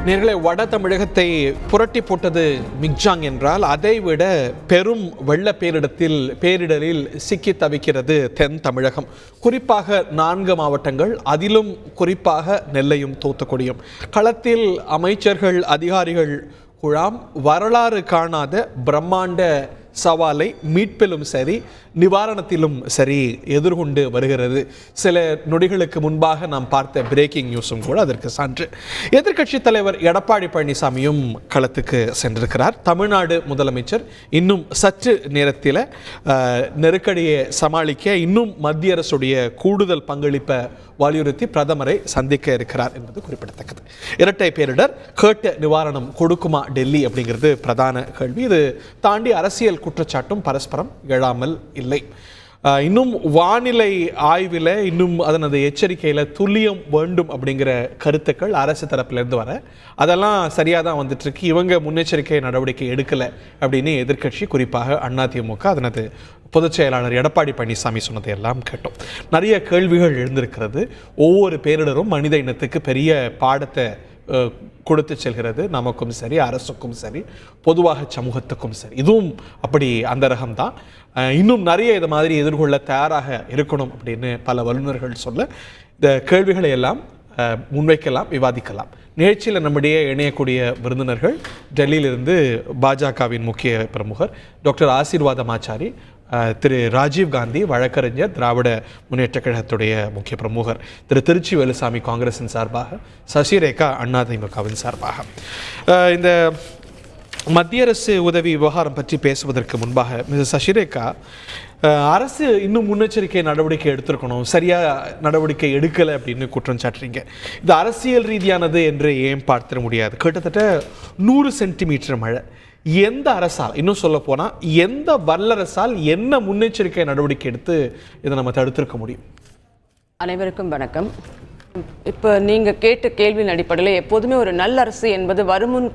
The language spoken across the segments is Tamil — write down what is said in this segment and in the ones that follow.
நேர்களை வட தமிழகத்தை புரட்டி போட்டது மிக்ஜாங் என்றால் அதைவிட பெரும் வெள்ள பேரிடரில் சிக்கி தவிக்கிறது தென் தமிழகம். குறிப்பாக 4 மாவட்டங்கள், அதிலும் குறிப்பாக நெல்லையும் தூத்துக்குடியும். களத்தில் அமைச்சர்கள் அதிகாரிகள் குழாம் வரலாறு காணாத பிரம்மாண்ட சவாலை மீட்பிலும் சரி நிவாரணத்திலும் சரி எதிர்கொண்டு வருகிறது. சில நொடிகளுக்கு முன்பாக நாம் பார்த்த பிரேக்கிங் நியூஸும் கூட அதற்கு சான்று. எதிர்க்கட்சித் தலைவர் எடப்பாடி பழனிசாமியும் களத்துக்கு சென்றிருக்கிறார். தமிழ்நாடு முதலமைச்சர் இன்னும் சற்று நேரத்தில் நெருக்கடியை சமாளிக்க இன்னும் மத்திய அரசுடைய கூடுதல் பங்களிப்பை வலியுறுத்தி பிரதமரை சந்திக்க இருக்கிறார் என்பது குறிப்பிடத்தக்கது. இரட்டை பேரிடர் கேட்ட நிவாரணம் கொடுக்குமா டெல்லி அப்படிங்கிறது பிரதான கேள்வி. இது தாண்டி அரசியல் குற்றச்சாட்டும் பரஸ்பரம் எழாமல் இல்லை. இன்னும் வானிலை ஆய்வில் இன்னும் அதனது எச்சரிக்கையில் துல்லியம் வேண்டும் அப்படிங்கிற கருத்துக்கள் அரசு தரப்பிலிருந்து வர அதெல்லாம் சரியாக தான் வந்துட்டுருக்கு. இவங்க முன்னெச்சரிக்கை நடவடிக்கை எடுக்கலை அப்படின்னு எதிர்க்கட்சி, குறிப்பாக அதிமுக அதனது பொதுச் செயலாளர் எடப்பாடி பழனிசாமி சொன்னதையெல்லாம் கேட்டோம். நிறைய கேள்விகள் எழுந்திருக்கிறது. ஒவ்வொரு பேரிடரும் மனித இனத்துக்கு பெரிய பாடத்தை கொடுத்து செல்கிறது. நமக்கும் சரி, அரசுக்கும் சரி, பொதுவாக சமூகத்துக்கும் சரி. இதுவும் அப்படி அந்த ரகம்தான். இன்னும் நிறைய இது மாதிரி எதிர்கொள்ள தயாராக இருக்கணும் அப்படின்னு பல வல்லுநர்கள் சொல்ல இந்த கேள்விகளை எல்லாம் முன்வைக்கலாம், விவாதிக்கலாம். நிகழ்ச்சியில் நம்முடைய இணையக்கூடிய விருந்தினர்கள் டெல்லியிலிருந்து பாஜகவின் முக்கிய பிரமுகர் டாக்டர் ஆசீர்வாதமாச்சாரி, திரு ராஜீவ் காந்தி வழக்கறிஞர், திராவிட முன்னேற்ற கழகத்துடைய முக்கிய பிரமுகர் திரு திருச்சி வேலுசாமி காங்கிரஸின் சார்பாக, சசிரேகா அதிமுகவின் சார்பாக. இந்த மத்திய அரசு உதவி விவகாரம் பற்றி பேசுவதற்கு முன்பாக மிஸ் சசிரேகா, அரசு இன்னும் முன்னெச்சரிக்கை நடவடிக்கை எடுத்திருக்கணும், சரியாக நடவடிக்கை எடுக்கலை அப்படின்னு குற்றம் சாட்டுறீங்க. இது அரசியல் ரீதியானது என்று ஏன் பார்த்துட முடியாது? கிட்டத்தட்ட 100 சென்டிமீட்டர் மழை. எந்த அரசால், இன்னும் சொல்ல போனால் எந்த வல்லரசால் என்ன முன்னெச்சரிக்கை நடவடிக்கை எடுத்து இதை நம்ம தடுத்திருக்க முடியும்? அனைவருக்கும் வணக்கம். இப்போ நீங்கள் கேட்ட கேள்வியின் அடிப்படையில் எப்போதுமே ஒரு நல்ல அரசு என்பது வருமுன்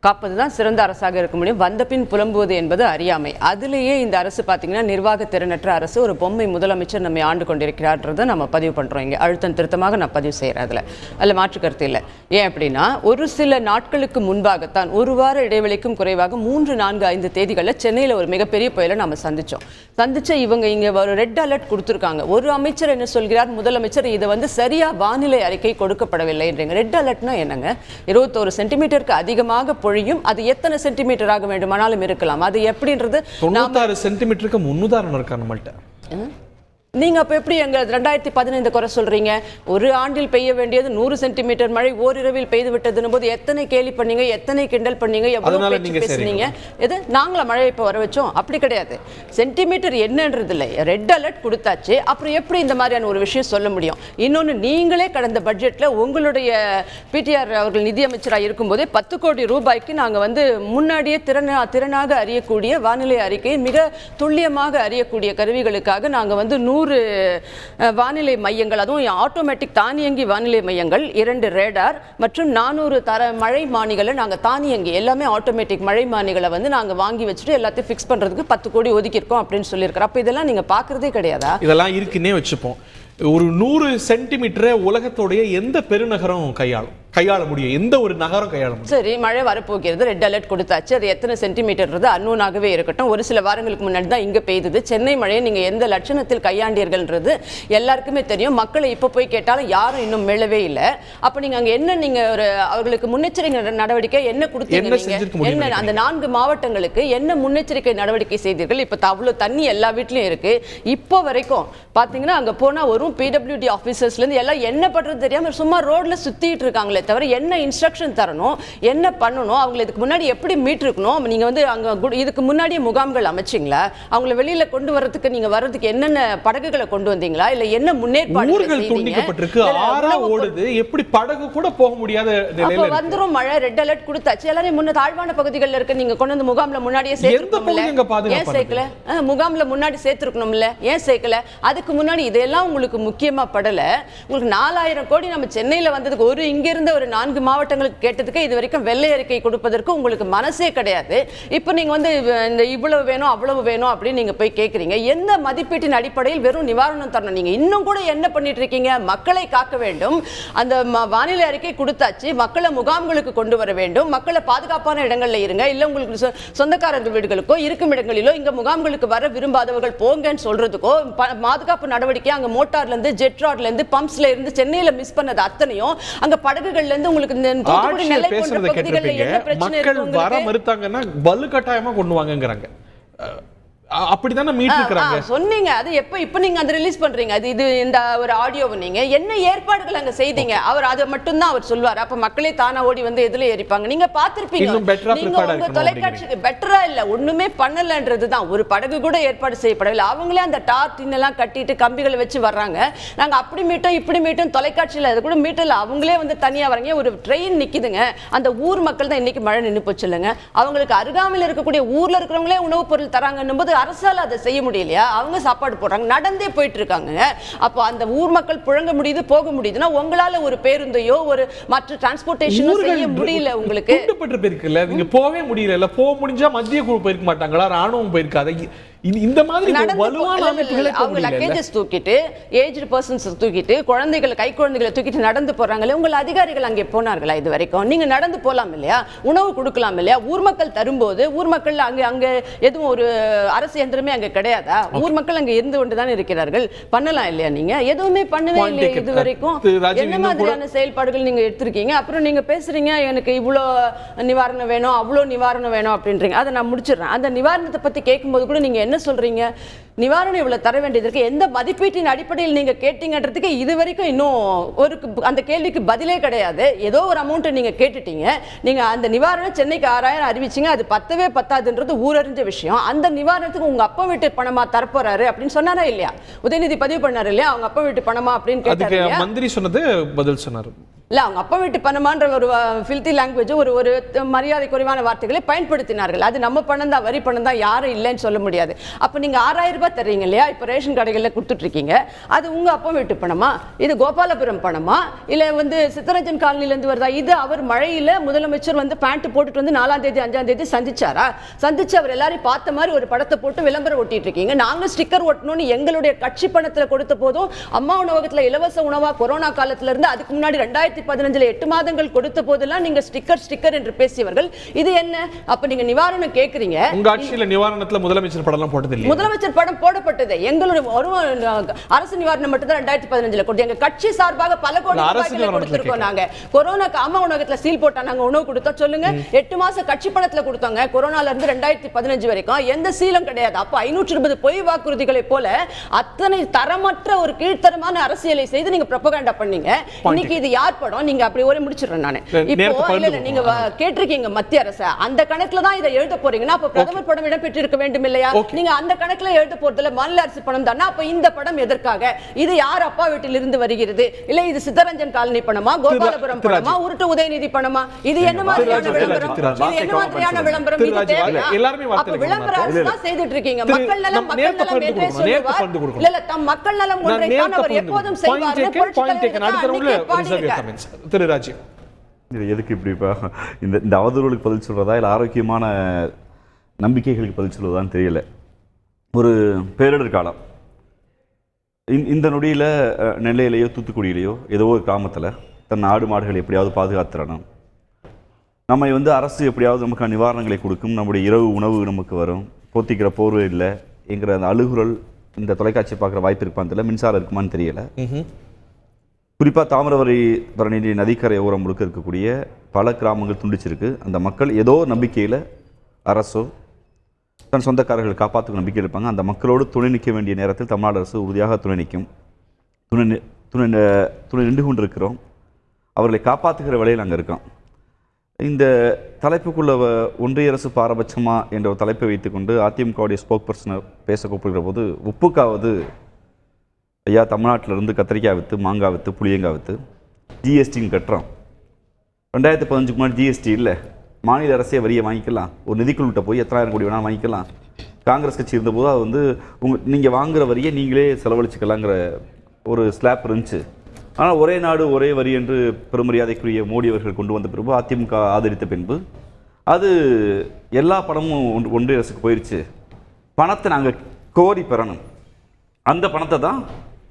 காப்பது தான் சிறந்த அரசாக இருக்க முடியும். வந்த பின் புலம்புவது என்பது அறியாமை. அதிலேயே இந்த அரசு பார்த்தீங்கன்னா நிர்வாக திறனற்ற அரசு, ஒரு பொம்மை முதலமைச்சர் நம்மை ஆண்டு கொண்டிருக்கிறார்ன்றதை நம்ம பதிவு பண்ணுறோம். இங்கே அழுத்தம் திருத்தமாக நான் பதிவு செய்கிறேன். அதில் மாற்று கருத்து இல்லை. ஏன் அப்படின்னா, ஒரு சில நாட்களுக்கு முன்பாகத்தான், ஒரு வார இடைவெளிக்கும் குறைவாக 3, 4, 5 தேதிகளில் சென்னையில் ஒரு மிகப்பெரிய புயலை நம்ம சந்திச்ச இவங்க இங்கே ஒரு ரெட் அலர்ட் கொடுத்துருக்காங்க. ஒரு அமைச்சர் என்ன சொல்கிறார், முதலமைச்சர் இதை சரியாக வானிலை அறிக்கை கொடுக்கப்படவில்லை என்றீங்க. ரெட் அலர்ட்னா என்னங்க? 21 சென்டிமீட்டருக்கு அதிகமாக பொழியும். அது எத்தனை சென்டிமீட்டர் ஆக வேண்டுமானாலும் இருக்கலாம். அது எப்படின்றது 96 சென்டிமீட்டருக்கு முன்னுதாரணம் இருக்கா நம்மள்ட்ட? நீங்க அப்ப எப்படி எங்க 2015 குறை சொல்றீங்க? ஒரு ஆண்டில் பெய்ய வேண்டியது 100 சென்டிமீட்டர் மழை ஓரிரவில் பெய்து விட்டதுன்னு போது எத்தனை கேலி பண்ணீங்க, எத்தனை கிண்டல் பண்ணீங்க, எவ்வளவு பேசுனீங்க? எது நாங்கள மழை இப்ப வர வச்சோம்? அப்படி கிடையாது. சென்டிமீட்டர் என்னன்றது இல்லை. ரெட் அலர்ட் கொடுத்தாச்சு, அப்புறம் எப்படி இந்த மாதிரியான ஒரு விஷயம் சொல்ல முடியும்? இன்னொன்று, நீங்களே கடந்த பட்ஜெட்ல உங்களுடைய பிடிஆர் அவர்கள் நிதியமைச்சராக இருக்கும்போதே 10 கோடி ரூபாய்க்கு நாங்கள் முன்னாடியே திறனாக அறியக்கூடிய வானிலை அறிக்கையை மிக துல்லியமாக அறியக்கூடிய கருவிகளுக்காக நாங்கள் 100 வானிலை மையங்கள், அதுவும் ஆட்டோமேட்டிக் தானியங்கி வானிலை மையங்கள், 2 ரேடார் மற்றும் 400 மழை மானிகளை நாங்கள் தானியங்கி எல்லாமே ஆட்டோமேட்டிக் மழை மானிகளை நாங்கள் வாங்கி வச்சுட்டு எல்லாத்தையும் ஃபிக்ஸ் பண்ணுறதுக்கு 10 கோடி ஒதுக்கியிருக்கோம் அப்படின்னு சொல்லியிருக்கிறோம். அப்போ இதெல்லாம் நீங்கள் பார்க்குறதே கிடையாதா? இதெல்லாம் இருக்குன்னே வச்சுப்போம். ஒரு 100 சென்டிமீட்டரை உலகத்தோடைய எந்த பெருநகரம் கையாள முடியும்? எந்த ஒரு நகரம் கையாள முடியும்? சரி, மழை வரப்போகிறது, ரெட் அலர்ட் கொடுத்தாச்சு. அது எத்தனை சென்டிமீட்டர் அன்னோனாகவே இருக்கட்டும். ஒரு சில வாரங்களுக்கு முன்னாடி தான் இங்கே பெய்தது. சென்னை மழையை நீங்கள் எந்த லட்சணத்தில் கையாண்டீர்கள்ன்றது எல்லாருக்குமே தெரியும். மக்களை இப்போ போய் கேட்டாலும் யாரும் இன்னும் மீளவே இல்லை. அப்போ நீங்கள் அங்கே என்ன அவர்களுக்கு முன்னெச்சரிக்கை நடவடிக்கை என்ன கொடுத்தீங்க? என்ன அந்த 4 மாவட்டங்களுக்கு என்ன முன்னெச்சரிக்கை நடவடிக்கை செய்தீர்கள்? இப்போ அவ்வளோ தண்ணி எல்லா வீட்லையும் இருக்கு. இப்போ வரைக்கும் பார்த்தீங்கன்னா அங்கே போனால் வரும் பிடபிள்யூடி ஆஃபீஸர்ஸ்லேருந்து எல்லாம் என்ன பண்ணுறது தெரியாமல் சும்மா ரோட்ல சுற்றிட்டு இருக்காங்களே தவிர என்ன இன்ஸ்ட்ரக்ஷன் தரணும், என்ன பண்ணணும், அவங்களை இதுக்கு முன்னாடி எப்படி மீட்டிருக்கணும்? நீங்கள் அங்கே இதுக்கு முன்னாடியே முகாம்கள் அமைச்சிங்களா? அவங்களை வெளியில் கொண்டு வரதுக்கு நீங்கள் வர்றதுக்கு என்னென்ன படகுகளை கொண்டு வந்தீங்களா? இல்லை என்ன முன்னேற்பாடுகள் துண்டிக்கப்பட்டிருக்கு? ஓடுது, எப்படி படகு கூட போக முடியாத நிலையில வந்துரும். மழை ரெட் அலர்ட் கொடுத்தாச்சு. எல்லாரும் முன்ன தாழ்வான பகுதிகளில் இருக்கு. நீங்கள் கொண்டு வந்து முகாம்ல முன்னாடியே சேர்த்துருக்கணும்ல? ஏன் சேர்க்கல? முகாம்ல முன்னாடி சேர்த்துருக்கணும்ல? ஏன் சேர்க்கல? அதுக்கு முன்னாடி இதெல்லாம் உங்களுக்கு உங்களுக்கு முக்கியமா படல. உங்களுக்கு 4000 கோடி நம்ம சென்னையில வந்ததுக்கு ஒரு இங்க இருந்த ஒரு 4 மாவட்டங்களுக்கு கேட்டதுக்கு இது வரைக்கும் வெள்ளை அறிக்கை கொடுப்பதற்கு உங்களுக்கு மனசே கிடையாது. இப்போ நீங்க வந்து இந்த இவ்வளவு வேணும் அவ்வளவு வேணும் அப்படின்னு நீங்க போய் கேக்குறீங்க. எந்த மதிப்பீட்டின் அடிப்படையில் வெறும் நிவாரணம் தரணும்? நீங்க இன்னும் கூட என்ன பண்ணிட்டு இருக்கீங்க? மக்களை காக்க வேண்டும். அந்த வானிலை அறிக்கை கொடுத்தாச்சு. மக்களை முகாம்களுக்கு கொண்டு வர வேண்டும். மக்களை பாதுகாப்பான இடங்கள்ல இருங்க, இல்ல உங்களுக்கு சொந்தக்காரர்கள் வீடுகளுக்கோ இருக்கும் இடங்களிலோ இங்க முகாம்களுக்கு வர விரும்பாதவர்கள் போங்கன்னு சொல்றதுக்கோ பாதுகாப்பு நடவடிக்கை அங்க மோட்டார்ல இருந்து ஜெட்ராட்ல இருந்து பம்ப்ஸ்ல இருந்து சென்னையில மிஸ் பண்ணது அத்தனையும் அங்க படகுகள்ல இருந்து உங்களுக்கு தூத்துக்குடி நெல்லை போன்ற பகுதிகளில் என்ன பிரச்சனை இருக்கு வர மறுத்தாங்கன்னா வலுக்கட்டாயமா கொண்டு வாங்கங்கறாங்க. அப்படிதானே மீட் இருக்காங்க சொன்னீங்க. அது இப்ப நீங்க அதை ரிலீஸ் பண்றீங்க. அது இது இந்த ஒரு ஆடியோவை நீங்க என்ன ஏற்பாடுகள் அங்க செய்தீங்க? அவர் அதை மட்டும் தான் அவர் சொல்வார். அப்ப மக்களே தானா ஓடி வந்து எதுல ஏறிப்பாங்க? நீங்க பாத்திருப்பீங்க. நீங்க உங்க தொலைக்காட்சிக்கு பெட்டரா இல்ல, ஒண்ணுமே பண்ணலன்றதுதான். ஒரு படகு கூட ஏற்பாடு செய்யப்படவில்லை. அவங்களே அந்த டார்டின் எல்லாம் கட்டிட்டு கம்பிகளை வச்சு வர்றாங்க. நாங்க அப்படி மீட்டோம் இப்படி மீட்டோம் தொலைக்காட்சியில அது கூட மீட்டல. அவங்களே வந்து தனியா வராங்க. ஒரு ட்ரெயின் நிக்குதுங்க. அந்த ஊர் மக்கள் தான் இன்னைக்கு மழை நின்னு போச்சு இல்லைங்க. அவங்களுக்கு அருகாமையில் இருக்கக்கூடிய ஊர்ல இருக்கிறவங்களே உணவுப் பொருள் தராங்கன்னும் போது அரசால அதை செய்ய முடியலையா? அவங்க சாப்பாடு போடுறாங்க, நடந்தே போயிட்டு இருக்காங்க. அப்போ அந்த ஊர் மக்கள் புழங்க முடியுது, போக முடியுதுன்னா உங்களால ஒரு பேருந்தையோ ஒரு மற்ற டிரான்ஸ்போர்ட்டேஷனோ செய்ய முடியல. உங்களுக்கு கூட்டப்பட்டு போயிருக்குல்ல, நீங்க போவே முடியல. போக முடிஞ்சா மத்திய குழு போயிருக்க மாட்டாங்களா? ராணுவம் போயிருக்காது. இந்த மாதிரி வலுவான அமைப்புகளை அவங்க லக்கேஜஸ் தூக்கிட்டு ஏஜ்டு பர்சன்ஸ் தூக்கிட்டு குழந்தைகளை கை குழந்தைகளை தூக்கிட்டு நடந்து போறாங்களே, உங்கள் அதிகாரிகள் அங்கே போனார்களா இது வரைக்கும்? நீங்க நடந்து போலாம் இல்லையா? உணவு கொடுக்கலாம் இல்லையா? ஊர் மக்கள் தரும்போது ஊர் மக்கள் அங்க எதுவும் ஒரு அரசு இயந்திரமே அங்க கிடையாதா? ஊர் மக்கள் அங்க இருந்து கொண்டுதான் இருக்கிறார்கள். பண்ணலாம் இல்லையா? நீங்க எதுவுமே பண்ணவே இல்லையா இது வரைக்கும்? என்ன மாதிரியான செயல்பாடுகள் நீங்க எடுத்திருக்கீங்க? அப்புறம் நீங்க பேசுறீங்க எனக்கு இவ்வளோ நிவாரணம் வேணும் அவ்வளோ நிவாரணம் வேணும் அப்படின்றீங்க. அதை நான் முடிச்சிடுறேன். அந்த நிவாரணத்தை பத்தி கேட்கும்போது கூட நீங்க என்ன சொல்றீங்க? நிவாரணம் இவ்வளவு தர வேண்டியதற்கு எந்த மதிப்பீட்டின் அடிப்படையில் நீங்க கேட்டீங்கன்றதுக்கு இது வரைக்கும் இன்னும் ஒரு அந்த கேள்விக்கு பதிலே கிடையாது. ஏதோ ஒரு அமௌண்ட் நீங்க கேட்டுட்டீங்க. நீங்க அந்த நிவாரணம் சென்னைக்கு 6000 அறிவிச்சீங்க. அது பத்தவே பத்தாதுன்றது ஊரறிஞ்ச விஷயம். அந்த நிவாரணத்துக்கு உங்க அப்பா வீட்டு பணமா தரப்போறாரு அப்படின்னு சொன்னாரா இல்லையா? உதயநிதி பதிவு பண்ணாரு இல்லையா? அவங்க அப்பா வீட்டு பணமா அப்படின்னு கேட்டாரு. மந்திரி சொன்னது பதில் சொன்னாரு இல்ல, அவங்க அப்பா வீட்டு பணமான்ற ஒரு ஃபில்தி லாங்குவேஜ் ஒரு மரியாதை குறைவான வார்த்தைகளை பயன்படுத்தினார்கள். அது நம்ம பணம் தான், வரி பணம் தான், யாரும் இல்லைன்னு சொல்ல முடியாது. அப்ப நீங்க 6000 ரூபாய் தர்றீங்க இல்லையா? இப்ப ரேஷன் கடைகள்ல கொடுத்துட்டு இருக்கீங்க. அது உங்க அப்பா வீட்டு பணமா? இது கோபாலபுரம் பணமா? இல்ல வந்து சித்தரஞ்சன் காலனில இருந்து வருதா? இது அவர் மழையில முதலமைச்சர் வந்து பேண்ட் போட்டுட்டு வந்து 4ஆம் தேதி 5ஆம் தேதி சந்திச்சாரா? சந்திச்சு அவர் எல்லாரையும் பார்த்த மாதிரி ஒரு படத்தை போட்டு விளம்பரம் ஒட்டிட்டு இருக்கீங்க. நாங்க ஸ்டிக்கர் ஒட்டணும்னு எங்களுடைய கட்சி பணத்துல கொடுத்த போதும் அம்மா உணவகத்துல இலவச உணவா கொரோனா காலத்துல இருந்து அதுக்கு முன்னாடி 2015 8 மாதங்கள் கொடுத்த போதெல்லாம் நீங்க ஸ்டிக்கர் என்று பேசியவர்கள். இது என்ன? அப்ப நீங்க நிவாரணம் கேக்குறீங்க. உங்க ஆட்சியில நிவாரணத்துல முதலமைச்சர் படம் போட்டது இல்லையா? முதலமைச்சர் படம் போடப்பட்டது. எங்களுடைய அரசு நிவாரணம் மட்டும் தான் 2015 கொடுத்து எங்க கட்சி சார்பாக பல கோடி ரூபாய்களை கொடுத்திருக்கோம். நாங்க கொரோனா அம்மா உணவகத்துல சீல் போட்டா நாங்க உணவு கொடுத்தா சொல்லுங்க. 8 மாசம் கட்சி பணத்துல கொடுத்தாங்க. கொரோனால இருந்து 2015 வரைக்கும் எந்த சீலும் கிடையாது. அப்ப 520 பொய் வாக்குறுதிகளை போல அத்தனை தரமற்ற ஒரு கீழ்த்தரமான அரசியலை செய்து நீங்க ப்ரொபகண்டா பண்ணீங்க. இன்னைக்கு இது யார் படம்? நீங்க அப்படி ஒரே முடிச்சிடுறேன் நானு. இப்போ இல்ல நீங்க கேட்டிருக்கீங்க மத்திய அரசு அந்த கணக்குல தான் இதை எழுத போறீங்கன்னா அப்ப பிரதமர் படம் இடம் பெற்றிருக்க வேண்டும் இல்லையா? நீங்க அந்த கணக்குல எழுத போறதுல மாநில அரசு பணம் தானே. அப்ப இந்த படம் எதற்காக? இது யார் அப்பா வீட்டில் இருந்து வருகிறது? இல்ல இது சித்தரஞ்சன் காலனி பணமா, கோபாலபுரம் பணமா, உருட்டு உதயநிதி பணமா? இது என்ன மாதிரியான விளம்பரம்? இது என்ன மாதிரியான விளம்பரம்? இது தேவையா? அப்ப விளம்பர அரசு தான் செய்துட்டு இருக்கீங்க. மக்கள் நலம் மக்கள் நலம் என்றே சொல்லுவார். இல்ல தம் மக்கள் நலம் ஒன்றை தான் அவர் எப்போதும் செய்வார். திரு ராஜீவ், எதுக்கு இப்படி இந்த அவதூறுகளுக்கு பதில் சொல்றதா இல்லை ஆரோக்கியமான நம்பிக்கைகளுக்கு பதில் சொல்வதான்னு தெரியல. ஒரு பேரிடர் காலம் இந்த நொடியில் நெல்லையிலையோ தூத்துக்குடியிலையோ ஏதோ ஒரு கிராமத்தில் தன் ஆடு மாடுகளை எப்படியாவது பாதுகாத்துறணும். நம்ம வந்து அரசு எப்படியாவது நமக்கு நிவாரணங்களை கொடுக்கும், நம்முடைய இரவு உணவு நமக்கு வரும், போத்திக்கிற போர்வை இல்லை என்கிற அந்த அழுகுரல் இந்த தொலைக்காட்சி பார்க்குற வாய்ப்பு இருப்பான்னு தெரியல. மின்சாரம் இருக்குமான்னு தெரியல. குறிப்பாக தாமிரபரணி நதிக்கரை ஓரம் முழுக்க இருக்கக்கூடிய பல கிராமங்கள் துண்டிச்சிருக்கு. அந்த மக்கள் ஏதோ நம்பிக்கையில் அரசோ தன் சொந்தக்காரர்களை காப்பாற்றுக்கும் நம்பிக்கை இருப்பாங்க. அந்த மக்களோடு துணை நிற்க வேண்டிய நேரத்தில் தமிழ்நாடு அரசு உறுதியாக துணை நிற்கும். துணை நின்று கொண்டிருக்கிறோம். அவர்களை காப்பாற்றுகிற வேலையில் நாங்கள் இருக்கோம். இந்த தலைப்புக்குள்ள ஒன்றிய அரசு பாரபட்சமா என்ற ஒரு தலைப்பை வைத்துக்கொண்டு அதிமுகவுடைய ஸ்போக் பர்சனை பேச கூப்பிடுகிற போது உப்புக்காவது ஐயா தமிழ்நாட்டிலிருந்து கத்திரிக்காய் விற்று, மாங்காய் விற்று, புளியங்காய் விற்று ஜிஎஸ்டின்னு கட்டுறோம். 2015 முன்னாடி ஜிஎஸ்டி இல்லை. மாநில அரசே வரியை வாங்கிக்கலாம். ஒரு நிதிக்குழுட்ட போய் எத்தனாயிரம் கோடி வேணாலும் வாங்கிக்கலாம். காங்கிரஸ் கட்சி இருந்தபோது அது வந்து நீங்கள் வாங்குகிற வரியை நீங்களே செலவழிச்சுக்கலாங்கிற ஒரு ஸ்லாப் இருந்துச்சு. ஆனால் ஒரே நாடு ஒரே வரி என்று பெருமரியாதைக்குரிய மோடி அவர்கள் கொண்டு வந்த பிறகு, அதிமுக ஆதரித்த பின்பு அது எல்லா பணமும் ஒன்றிய அரசுக்கு போயிடுச்சு. பணத்தை நாங்கள் கோரி பெறணும். அந்த பணத்தை தான்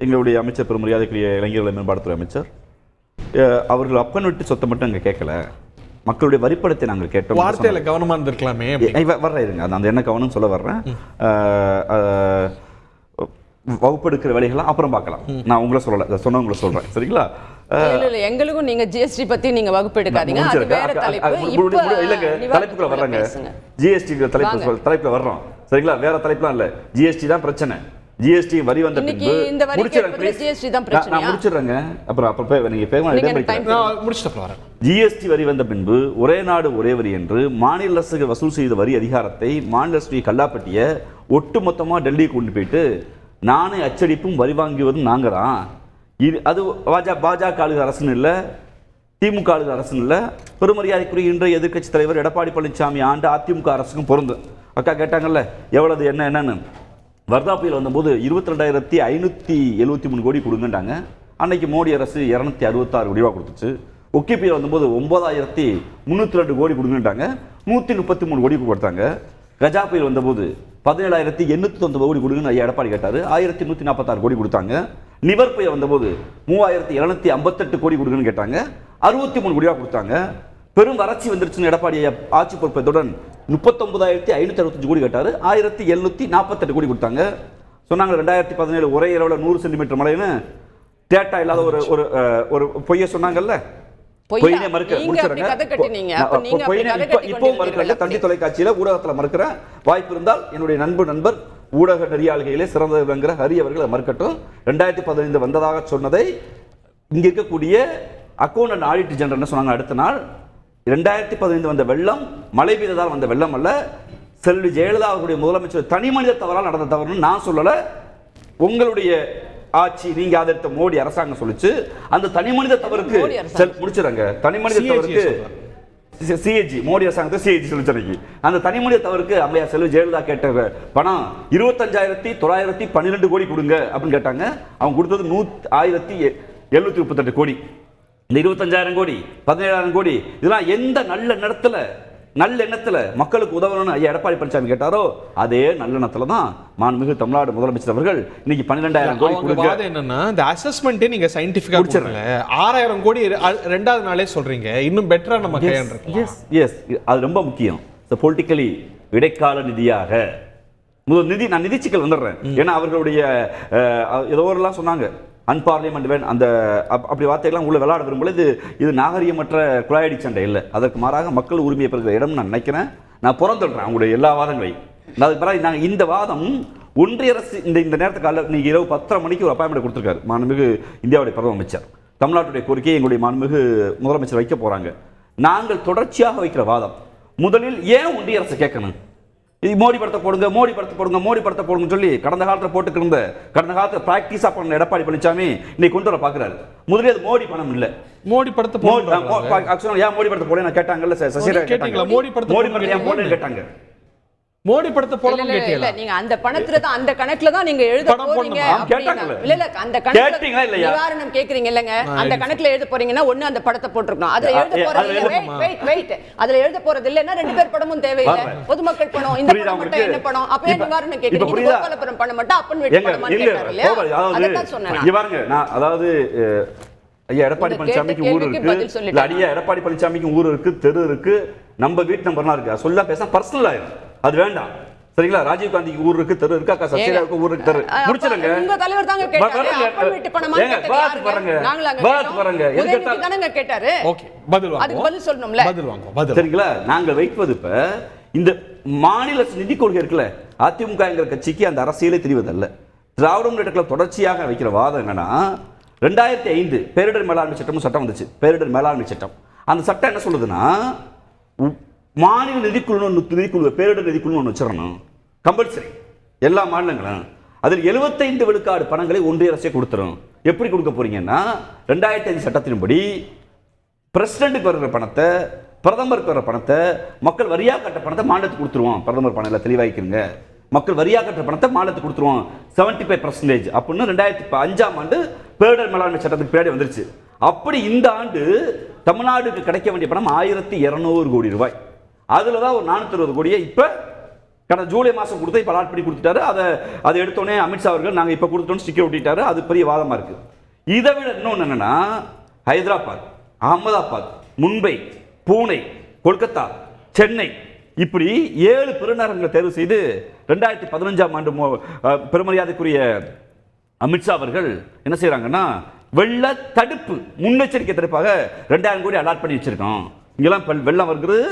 எங்களுடைய அமைச்சர் பெருமரியாதைக்குரிய இளைஞர்கள் மேம்பாட்டுத்துறை அமைச்சர் அவர்கள் அப்பன் விட்டு சொத்தை மட்டும் அங்கே கேட்கல, மக்களுடைய வரிப்படத்தை நாங்கள் கேட்டோம். வார்த்தையில் கவனமாக இருந்திருக்கலாமே. வர்றேன் இருங்க, அந்த என்ன கவனம் சொல்ல வர்றேன். வகுப்பெடுக்கிற வேலைகள்லாம் அப்புறம் பார்க்கலாம். நான் உங்களை சொல்லலை, சொன்னவங்களை சொல்கிறேன். சரிங்களா? எங்களுக்கும் நீங்க ஜிஎஸ்டி பத்தி நீங்க வகுப்பு எடுக்காதீங்க. அது வேற தலைப்பு. இல்லங்க, தலைப்புக்குள்ள வர்றாங்க. ஜிஎஸ்டி தலைப்புல வர்றோம். சரிங்களா? வேற தலைப்புலாம் இல்ல. ஜிஎஸ்டி தான் பிரச்சனை. ஜிஎஸ்டி வரி வந்த பின்பு முடிச்சிடுறேங்க. அப்புறம் நீங்க ஜிஎஸ்டி வரி வந்த பின்பு ஒரே நாடு ஒரே வரி என்று மாநில அரசு வசூல் செய்த வரி அதிகாரத்தை மாநில அரசு கல்லாப்பட்டிய ஒட்டுமொத்தமா டெல்லி கொண்டு போயிட்டு நானே அச்சடிப்பும் வரி வாங்குவதும் நாங்க தான். இது அது பாஜக ஆளுகிற அரசுன்னு இல்லை, திமுக ஆளுகிற அரசுன்னு இல்லை, பெருமரியாதைக்குரிய இன்றைய எதிர்க்கட்சி தலைவர் எடப்பாடி பழனிசாமி ஆண்டு அதிமுக அரசுக்கும் பொருந்தும். அக்கா கேட்டாங்கல்ல எவ்வளவு என்னன்னு. வர்தா புயல் வந்தபோது 22,573 கோடி கொடுங்கட்டாங்க. அன்னைக்கு மோடி அரசு 266 கோடி ரூபா கொடுத்துச்சு. ஒக்கி புயல் வந்தபோது 9,302 கோடி கொடுங்கட்டாங்க. 133 கோடி கொடுத்தாங்க. கஜா புயல் வந்தபோது 17,809 கோடி கொடுங்கன்னு ஐயா எடப்பாடி கேட்டாரு. 1,146 கோடி கொடுத்தாங்க. நிவர் புயல் வந்தபோது 3,758 கோடி கொடுங்கன்னு கேட்டாங்க. 63 கோடி ரூபா கொடுத்தாங்க. பெரும் வறட்சி வந்துருச்சுன்னு எடப்பாடி ஆட்சி பொறுப்பதுடன் 39,565 கோடி கேட்டாரு. 1,748 கோடி கொடுத்தாங்க. சொன்னாங்க 2017 ஒரே இரவுல 100 சென்டிமீட்டர் மழைன்னு டேட்டா இல்லாத ஒரு பொய்ய சொன்னாங்கல்ல. பொய்னே மறுக்க இப்போ மறுக்கிறாங்க. தந்தி தொலைக்காட்சியில ஊடகத்தில் மறுக்கிற வாய்ப்பு இருந்தால் என்னுடைய நண்பர் ஊடக நெறியாளுகையிலே சிறந்த விளங்குற ஹரி அவர்கள் மறுக்கட்டும். 2015 வந்ததாக சொன்னதை இங்க இருக்கக்கூடிய அக்கௌண்ட் அண்ட் ஆடிட்டர் ஜெனரல் என்ன சொன்னாங்க அடுத்த நாள், 2015 வந்த வெள்ளம் மழை பெய்ததால் வந்த வெள்ளம் அல்ல, செல்வி ஜெயலலிதா அவர்களுடைய முதலமைச்சர் தனி மனித தவறால் நடந்த தவறுன்னு நான் சொல்லல, உங்களுடைய ஆட்சி நீங்க ஆதரித்த மோடி அரசாங்கம் சொல்லிச்சு. அந்த தனி மனித தவறுக்கு முடிச்சிருங்க. தனி மனித தவறுக்கு சிஏஜி மோடி அரசாங்கத்தை சிஏஜி சொல்லிச்சு. அந்த தனி மனித தவறுக்கு அம்மையார் செல்வி ஜெயலலிதா கேட்ட பணம் 25,912 கோடி கொடுங்க அப்படின்னு கேட்டாங்க. அவங்க கொடுத்தது 1,738 கோடி. இந்த 25,000 கோடி 17,000 கோடி இதெல்லாம் எந்த நல்ல எண்ணத்துல மக்களுக்கு உதவணும்னு ஐயா எடப்பாடி பழனிசாமி கேட்டாரோ அதே நல்லெண்ணத்துல தான் மாண்புமிகு தமிழ்நாடு முதலமைச்சர் அவர்கள் இன்னைக்கு 12,000 கோடி கொடுங்க. என்னன்னா இந்த அசஸ்மெண்ட்டே நீங்க சயின்டிஃபிக்கா முடிச்சிரல. 6,000 கோடி ரெண்டாவது நாளே சொல்றீங்க. இன்னும் பெட்டரா நம்ம கையாண்டுறோம். எஸ் அது ரொம்ப முக்கியம். பொலிட்டிக்கலி இடைக்கால நிதியாக நிதி நான் நிதி சிக்கல் வந்துடுறேன். ஏன்னா அவர்களுடைய ஏதோ எல்லாம் சொன்னாங்க அன்பார்லிமெண்ட் அந்த அப்படி வார்த்தைகள்லாம் உள்ள விளையாட விரும்பல. இது நாகரிகமற்ற குழாயடி சண்டை இல்லை. அதற்கு மாறாக மக்கள் உரிமையை பெறுகிற இடம் நான் நினைக்கிறேன். நான் புறந்தள்ளுறேன் அவங்களுடைய எல்லா வாதங்களையும். அதுக்கு பிறகு நாங்கள் இந்த வாதம் ஒன்றிய அரசு இந்த நேரத்துக்கு காலையில் இன்னைக்கு இரவு 10:30 மணிக்கு ஒரு அப்பாயின்மெண்ட் கொடுத்துருக்காரு மாண்புமிகு இந்தியாவுடைய பிரதம அமைச்சர். தமிழ்நாட்டுடைய கோரிக்கையை எங்களுடைய மாண்புமிகு முதலமைச்சர் வைக்க போறாங்க. நாங்கள் தொடர்ச்சியாக வைக்கிற வாதம் முதலில் ஏன் ஒன்றிய அரசு கேட்கணும், இது மோடி படத்தை போடுங்க சொல்லி கடந்த காலத்தில் போட்டுக்கிருந்த கடந்த காலத்தில் பிராக்டிஸா பண்ண எடப்பாடி பழனிசாமி இன்னைக்கு கொண்டு வர பாக்குறாரு. முதலில் அது மோடி பணம் இல்ல. மோடி படத்தை ஏன் மோடி படத்தை போட நான் கேட்டாங்கல்ல சசிகலா கேட்டாங்க. மோடி படத்தை ஏன் போடன்னு கேட்டாங்க. மோடி படத்தை போடணும் கேட்டீங்களா? நீங்க அந்த பணத்துல தான் அந்த கணக்குல தான் நீங்க எழுத போறீங்க. இல்ல அந்த கணக்குல நிவாரணம் கேக்குறீங்க இல்லங்க, அந்த கணக்குல எழுத போறீங்கன்னா ஒண்ணு அந்த படத்தை போட்டுறணும். அதுல எழுத போறது வெயிட் அதுல எழுத போறது இல்லன்னா ரெண்டு பேர் படமும் தேவையில்லை. பொதுமக்கள் பணம் இந்த படம் மட்டும் என்ன பணம் அப்பயே நிவாரணம் கேக்குறீங்க. கோபாலபுரம் பணம் மட்டும் அப்பன் வீட்டு பணம் கேக்குறாங்க. அதான் சொன்னேன். இங்க பாருங்க, நான் அதாவது ஐயா எடப்பாடி பழனிசாமிக்கு ஊர் இருக்கு, ஐயா எடப்பாடி பழனிசாமிக்கு ஊர் இருக்கு, தெரு இருக்கு, நம்ம வீட்டு நம்பர்லாம் இருக்கு. சொல்ல பேச பர்சனல் ஆயிரும். அது வேண்டாம். சரிங்களா? ராஜீவ் காந்திக்கு ஊர் இருக்கு, தெரு இருக்கு, அக்கா சசிகலாவுக்கு ஊர் இருக்கு, தெரு முடிச்சிருங்க. உங்க தலைவர் தாங்க கேட்டாரு அப்பன் வீட்டு பணமா கேட்டாரு. நாங்களாங்க எதுக்கு தானங்க கேட்டாரு? ஓகே பதில் வாங்க. அதுக்கு பதில் சொல்லணும்ல. பதில் வாங்க. சரிங்களா? நாங்க வைப்பது இப்ப இந்த மாநில நிதி கொள்கை இருக்குல்ல, அதிமுகங்கிற கட்சிக்கு அந்த அரசியலே தெரிவதல்ல. திராவிட முன்னேற்ற கழகம் தொடர்ச்சியாக வைக்கிற வாதம் என்னன்னா 2005 பேரிடர் மேலாண்மை சட்டம் வந்துச்சு. பேரிடர் மேலாண்மை சட்டம் அந்த சட்டம் என்ன சொல்லுதுன்னா மாநில நிதிக்குழு பேரிடர் நிதிக்குழு ஒன்று வச்சிடணும் கம்பல்சரி எல்லா மாநிலங்களும். அதில் 75 விழுக்காடு பணங்களை ஒன்றிய அரசே கொடுத்துரும். எப்படி கொடுக்க போறீங்கன்னா 2005 சட்டத்தின்படி பிரசிடென்ட்டுக்கு வர்ற பணத்தை, பிரதமருக்கு வர்ற பணத்தை, மக்கள் வரியா கட்ட பணத்தை மாநிலத்துக்கு கொடுத்துருவோம். பிரதமர் பணம் தெளிவாய்க்கிறங்க, மக்கள் வரியா கட்டுற பணத்தை மாநிலத்துக்கு கொடுத்துருவோம் 75% அப்படின்னு 2005ஆம் ஆண்டு பேரிடர் மேலாண்மை சட்டத்துக்கு பின்னாடி வந்துருச்சு. அப்படி இந்த ஆண்டு தமிழ்நாடுக்கு கிடைக்க வேண்டிய பணம் 1200 கோடி ரூபாய். அதுல தான் ஒரு 460 கோடியை இப்ப கடந்த ஜூலை மாசம் கொடுத்து இப்ப அலாட் பண்ணி கொடுத்துட்டாரு. அதை எடுத்தோடனே அமித்ஷா அவர்கள் நாங்க இப்ப கொடுத்தோம் ஸ்டிக்கர் ஒட்டிட்டாரு. அது பெரிய வாதமா இருக்கு. இதை விட இன்னொன்னு என்னன்னா, ஹைதராபாத், அகமதாபாத், மும்பை, பூனே, கொல்கத்தா, சென்னை இப்படி 7 பெருநகரங்களை தேர்வு செய்து 2015ஆம் ஆண்டு பெருமரியாதைக்குரிய அமித்ஷா அவர்கள் என்ன செய்யறாங்கன்னா, வெள்ள தடுப்பு முன்னெச்சரிக்கை தடுப்பாக 2000 கோடி அலாட் பண்ணி வச்சிருக்கோம். இங்கெல்லாம் வெள்ளம் வருகிறது,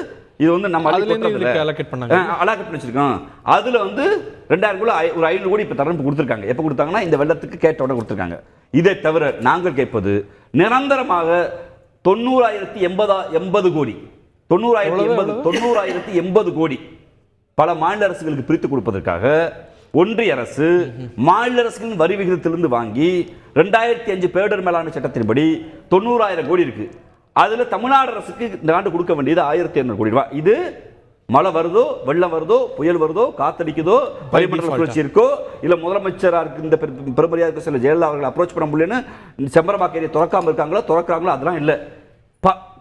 இது வந்து நம்ம அலாட் பண்ணி வச்சிருக்கோம். அதுல வந்து 2000 கோடி ஒரு 500 கோடி இப்ப தரப்பு கொடுத்திருக்காங்க. எப்ப கொடுத்தாங்கன்னா இந்த வெள்ளத்துக்கு கேட்ட உடனே கொடுத்திருக்காங்க. இதை தவிர நாங்கள் கேட்பது நிரந்தரமாக 90,080 கோடி 90,080 கோடி பல மாநில அரசுகளுக்கு பிரித்து கொடுப்பதற்காக ஒன்றிய அரசு மாநில அரசுகளின் வரி விகிதத்திலிருந்து வாங்கி 2005 பேரிடர் மேலாண்மை சட்டத்தின்படி 90,000 கோடி இருக்கு. அதுல தமிழ்நாடு அரசுக்கு இந்த ஆண்டு கொடுக்க வேண்டியது 1,200 கோடி ரூபாய். இது மழை வருதோ, வெள்ளம் வருதோ, புயல் வருதோ, காத்தடிக்குதோ, வளிமண்டல சுழற்சி இருக்கோ, இல்ல முதலமைச்சராக இருக்கு இந்த பெருமரியாதைக்கு சில ஜெயலலிதா அவர்கள் அப்ரோச் பண்ண முடியலன்னு செம்பரம்பாக்கம் ஏரியா திறக்காம இருக்காங்களோ, திறக்கிறாங்களோ, அதெல்லாம் இல்லை.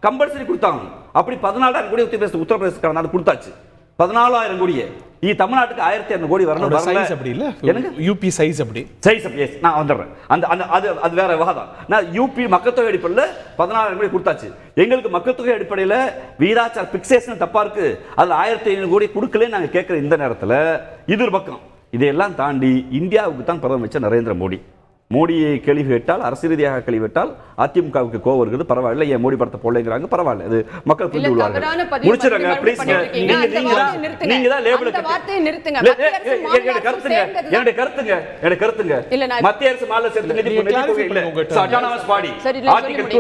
கம்பல்சரி கொடுத்தாங்க. அப்படி 14,000 கோடி உத்தரப்பிரதேச நாடு கொடுத்தாச்சு. 14,000 கோடியே இது தமிழ்நாட்டுக்கு 1,200 கோடி வரணும். சைஸ் அப்படி இல்ல, யூபி சைஸ் அப்படி சைஸ் அப்படி. நான் வந்துடுறேன். அது வேற விவாதம். நான் யூபி மக்கள் தொகை அடிப்படையில் 14,000 கோடி கொடுத்தாச்சு. எங்களுக்கு மக்கள் தொகை அடிப்படையில் வீதாச்சார பிக்சேஷன் தப்பா இருக்கு. அதுல 1,500 கோடி கொடுக்கல நாங்க கேட்கிற இந்த நேரத்தில் இது ஒரு பக்கம். இதையெல்லாம் தாண்டி இந்தியாவுக்கு தான் பிரதமர் அமைச்சர் நரேந்திர மோடி. மோடியை கேள்வி கேட்டால், அரசு ரீதியாக கேள்வி கேட்டால் அதிமுகவுக்கு கோவம் வருகிறது. பரவாயில்ல, ஏன் மோடி படத்தை போடலைங்கிறாங்க, பரவாயில்ல, இது மக்கள் புரிந்து கொள்வார்கள். முடிச்சிருங்க ப்ளீஸ். நீங்க தான் லேபிள் என்னுடைய கருத்துங்க மத்திய அரசு மாநில சேர்த்து நிதி இல்ல autonomous body article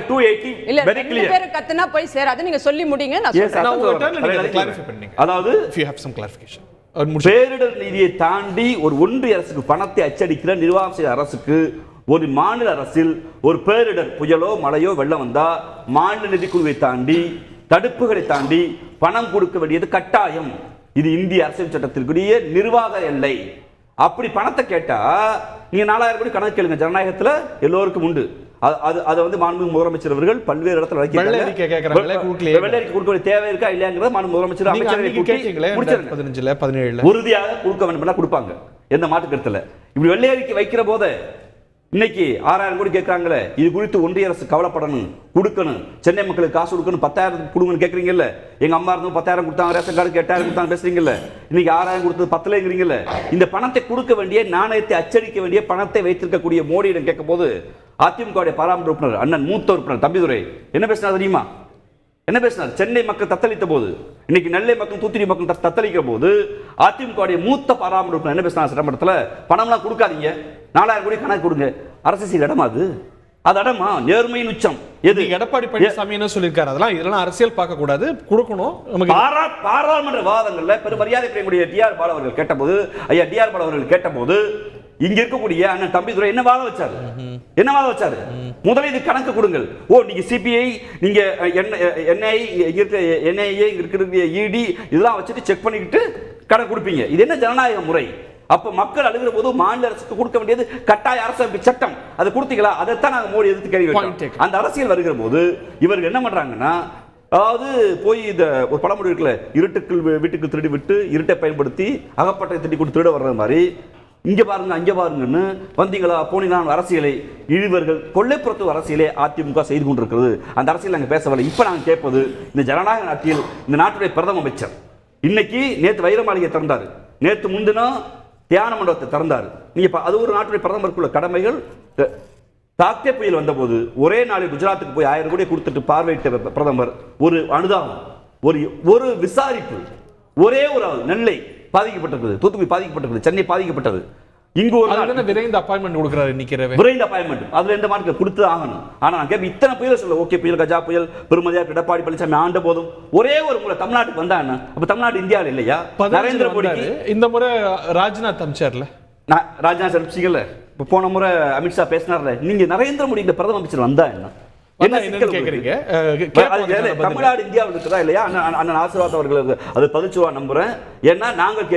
280 very clear. கத்துனா போய் சேராது, நீங்க சொல்லி முடிங்க. நான் உங்க டர்ன்ல நீங்க கிளாரிஃபை பண்ணீங்க. அதாவது if you have some clarification. பேரிடர் நிதியை தாண்டி ஒரு ஒன்றிய அரசுக்கு பணத்தை அச்சடிக்கிற நிர்வாகம் செய்த அரசுக்கு ஒரு மாநில அரசில் ஒரு பேரிடர் புயலோ மழையோ வெள்ளம் வந்தா மாநில நிதிக்குழுவை தாண்டி தடுப்புகளை தாண்டி பணம் கொடுக்க வேண்டியது கட்டாயம். இது இந்திய அரசியல் சட்டத்திற்குரிய நிர்வாக எல்லை. அப்படி பணத்தை கேட்டா நீங்க 4,000 கோடி கணக்கு கேளுங்க. ஜனநாயகத்துல எல்லோருக்கும் உண்டு. அது வந்து மாண்புமிகு முதலமைச்சர் அவர்கள் பல்வேறு இடத்துல வெள்ளரிக்கை கொடுக்க தேவை இருக்கா இல்லையாங்கிறத மாண்புமிகு முதலமைச்சர் உறுதியாக கொடுக்க வேண்டும் கொடுப்பாங்க. எந்த மாற்று கருத்துல இப்படி வெள்ளரிக்கை வைக்கிற போது இன்னைக்கு 6,000 கோடி கேட்கறாங்களே, இது குறித்து ஒன்றிய அரசு கவலைப்படணும், கொடுக்கணும். சென்னை மக்களுக்கு காசு கொடுக்கணும், 10,000 கொடுங்கன்னு கேட்கறீங்கல்ல. எங்க அம்மா இருந்தும் 10,000 கொடுத்தாங்க, ரேஷன் கார்டுக்கு 8,000 கொடுத்தாங்க பேசுறீங்கல்ல. இன்னைக்கு 6,000 கொடுத்தது 10,000ங்கிறீங்கல்ல. இந்த பணத்தை கொடுக்க வேண்டிய, நாணயத்தை அச்சடிக்க வேண்டிய பணத்தை வைத்திருக்கக்கூடிய மோடியிடம் கேட்கும் போது அதிமுக பாராளுமன்ற உறுப்பினர் அண்ணன் மூத்த உறுப்பினர் தம்பிதுரை என்ன பேசினார் தெரியுமா? என்ன பேசினார்? சென்னை மக்கள் தத்தளித்த போது, இன்னைக்கு நெல்லை மக்கள், தூத்துக்குடி மக்கள் தத்தளிக்கிற போது அதிமுக மூத்த பாராளுமன்ற உறுப்பினர் என்ன பேசினார் சட்டமன்றத்தில்? பணம்லாம் கொடுக்காதீங்க, 4,000 கோடி கணக்கு கொடுங்க. அரசியல் இடமா அது? அது இடமா? நேர்மையின் உச்சம் எது? எடப்பாடி பழனிசாமி என்ன சொல்லியிருக்காரு? இதெல்லாம் அரசியல் பார்க்க கூடாது, கொடுக்கணும். பாராளுமன்ற விவாதங்கள்ல பெரும் மரியாதைக்குரிய டிஆர் பாலு அவர்கள் கேட்டபோது, ஐயா டிஆர் பாலு அவர்கள் கேட்டபோது இங்க இருக்கக்கூடிய அண்ணன் தம்பிதுரை என்ன வாதம் வச்சாரு? என்ன வாதம் வச்சாரு? முதலீடு கணக்கு கொடுங்கள். ஓ, நீங்க சிபிஐ, நீங்க என்ஐஏ இருக்கிற இடி இதெல்லாம் வச்சுட்டு செக் பண்ணிக்கிட்டு கணக்கு கொடுப்பீங்க. இது என்ன ஜனநாயக முறை? அப்ப மக்கள் அழுகிற போது மாநில அரசுக்கு கொடுக்க வேண்டியது கட்டாய அரசமைப்பு சட்டம். அதை கொடுத்தீங்களா? அதைத்தான் நாங்க மோடி எதிர்த்து கேள்வி கேட்டோம். அந்த அரசியல் வருகிற போது இவர்கள் என்ன பண்றாங்கன்னா, அதாவது போய் இந்த ஒரு பழமொழி இருக்குல்ல, இருட்டுக்குள் வீட்டுக்கு திருடி விட்டு இருட்டை பயன்படுத்தி அகப்பட்டை திருடி கொண்டு திருட வர்ற மாதிரி, இங்க பாருங்க அங்க பாருங்கன்னு வந்தீங்களா போனீங்களா அரசியலை இழிவர்கள் கொள்ளைப்புறத்து அரசியலே அதிமுக செய்து கொண்டிருக்கிறது. அந்த அரசியல் நாங்கள் பேசவில்லை. இப்ப நாங்கள் கேட்பது, இந்த ஜனநாயக நாட்டில் இந்த நாட்டுடைய பிரதம அமைச்சர் இன்னைக்கு நேற்று வைர மாளிகை திறந்தாரு, நேற்று முன்தினம் தியான மண்டபத்தை திறந்தாரு. நீங்க அது ஒரு நாட்டுடைய பிரதமருக்குள்ள கடமைகள். தாக்கே புயல் வந்த போது ஒரே நாளில் குஜராத்துக்கு போய் 1000 கோடி கொடுத்துட்டு பார்வையிட்ட பிரதமர், ஒரு அனுதாபம், ஒரு விசாரிப்பு, ஒரே ஒரு நெல்லை பாதிக்கப்பட்டிருக்குது, தூத்துக்குடி பாதிக்கப்பட்டிருக்குது, சென்னை பாதிக்கப்பட்டது. இங்க ஒரு விரைந்த அப்பாயின்மெண்ட் கொடுக்கிறாரு. விரைந்த அப்பாயின்மெண்ட் அதுல எந்த மார்க்கு கொடுத்து ஆகணும். ஆனா நான் இத்தனை புயல் சொல்ல, ஓகே புயல், கஜா புயல், பெருமதியாக எடப்பாடி பழனிசாமி ஆண்ட போதும் ஒரே ஒரு முறை தமிழ்நாட்டுக்கு வந்தா என்ன? அப்ப தமிழ்நாடு இந்தியாவில் இல்லையா? நரேந்திர மோடிக்கு இந்த முறை ராஜ்நாத் அமைச்சர்ல, ராஜ்நாத் அமைச்சிங்கல்ல, போன முறை அமித்ஷா பேசினார்ல, நீங்க நரேந்திர மோடி இந்த பிரதம அமைச்சர் வந்தா என்ன? என்ன சிக்கல் கேக்குறீங்க? தமிழ்நாடு இந்தியாவில் இருக்குதா இல்லையா? அண்ணன் ஆசீர்வாத் அவர்களுக்கு அது பதிச்சுவா நம்புறேன். ஏன்னா நாங்கள்